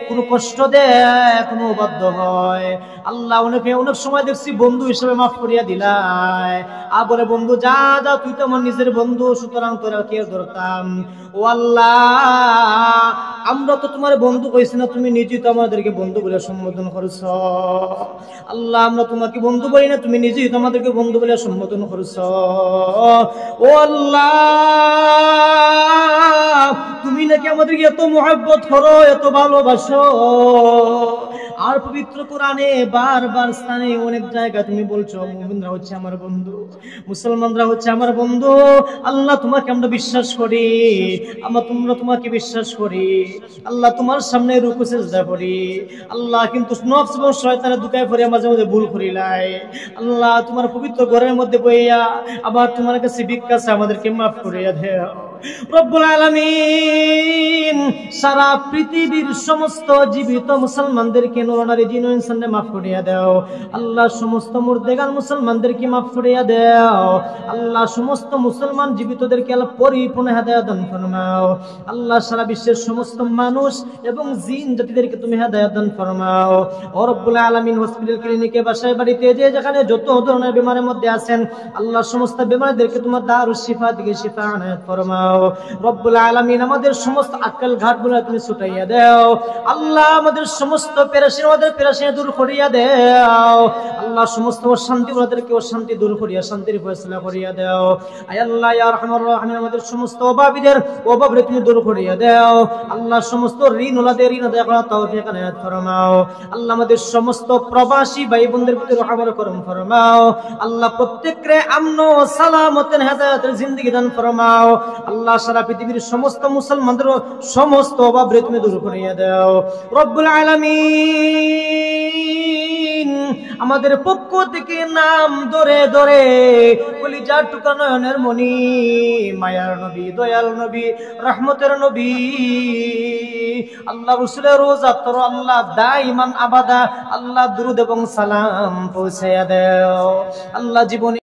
কোনো কষ্ট দেয়, কোনো বাধ্য হয়, আল্লাহ অনেক সময় দেখছি বন্ধু হিসেবে মাফ করিয়া দিলাই। আর বলে বন্ধু যা যা, তুই তো আমার নিজের বন্ধু, সুতরাং তোরা কে ধরতাম। ও আল্লাহ, আমরা তো তোমার বন্ধু কইছি না, তুমি নিজেই তো আমাদেরকে বন্ধু বলে সম্বোধন করেছ। আল্লাহ আমরা তোমাকে বন্ধু বলি না, তুমি নিজেই তো আমাদেরকে বন্ধু বলে সম্বোধন করেছ। ও আল্লাহ, তুমি নাকি আমাদেরকে এত মহব্বত করো, এত ভালোবাসো। আর পবিত্র কোরআনে বারবার স্থানে অনেক জায়গা তুমি বলছো মুমিনরা হচ্ছে আমার বন্ধু, মুসলমানরা হচ্ছে আমার বন্ধু। আল্লাহ তোমাকে আমরা বিশ্বাস করি, তোমরা তোমাকে বিশ্বাস করি। আল্লাহ তোমার সামনে রুকু সিজদা করি আল্লাহ, কিন্তু নফস এবং শয়তানের দুকায় পড়ে মাঝে মাঝে ভুল করিলাই। আল্লাহ তোমার পবিত্র ঘরের মধ্যে বইয়া আবার তোমার কাছে ভিক্ষা চাই, আমাদেরকে মাফ করিয়া দেও রব্বুল আলামিন। সারা পৃথিবীর সমস্ত জীবিত মুসলমানদেরকে, নরনারী জিন ও ইনসানকে মাফ করিয়া দাও আল্লাহ। সমস্ত মুর্দেগান মুসলমানদেরকে মাফ করিয়া দাও আল্লাহ। সমস্ত মুসলমান জীবিতদেরকে আল্লাহ পরিপূর্ণ হেদায়েত দান ফরমাও আল্লাহ। সারা বিশ্বের সমস্ত মানুষ এবং জিন জাতিদেরকে তুমি হেদায়েত দান ফরমাও ও রব্বুল আলামিন। হসপিটাল, ক্লিনিকে, বাসায়, বাড়িতে, যে যেখানে যত ধরনের বিমারের মধ্যে আছেন আল্লাহ, সমস্ত বিমারদেরকে তোমার দারুস শিফা থেকে শিফা আনায়াত ফরমাও রব্বুল আলামিন। আমাদের সমস্ত আক্কেল ঘাটগুলো তুমি ছুটাইয়া দাও আল্লাহ। আমাদের সমস্ত পেরেশানি ওদের পেরেশানি দূর করিয়া দাও আল্লাহ সমস্ত অশান্তি ওদেরকে অশান্তি দূর করিয়া শান্তির ফয়সালা করিয়া দাও আয় আল্লাহ ইয়া আরহামার রাহিমিন আমাদের সমস্ত অভাবীদের অভাব তুমি দূর করিয়া দাও আল্লাহ সমস্ত ঋণ ওলাদের ঋণ আদায় করার তৌফিক এনায়েত ফরমাও আল্লাহ আমাদের সমস্ত প্রবাসী ভাই বোনদের প্রতি রহম করম ফরমাও আল্লাহ প্রত্যেককে আমন ও সালামতের হেদায়েতের জিন্দেগি দান ফরমাও আল্লাহ সারা পৃথিবীর সমস্ত মুসলমানদের সমস্ত অভাব তুমি দূর করিয়া দাও রব্বুল আলামিন আমাদের পক্ষ থেকে নাম ধরে ধরে কলিজার টুকরা নয়নের মনি মায়ার নবী দয়াল নবী রহমতের নবী আল্লাহ রাসূলের রোজা তোর আল্লাহ দাইমান আবাদা আল্লাহ দুরূদ এবং সালাম পৌঁছায়া দাও আল্লাহ জীবনে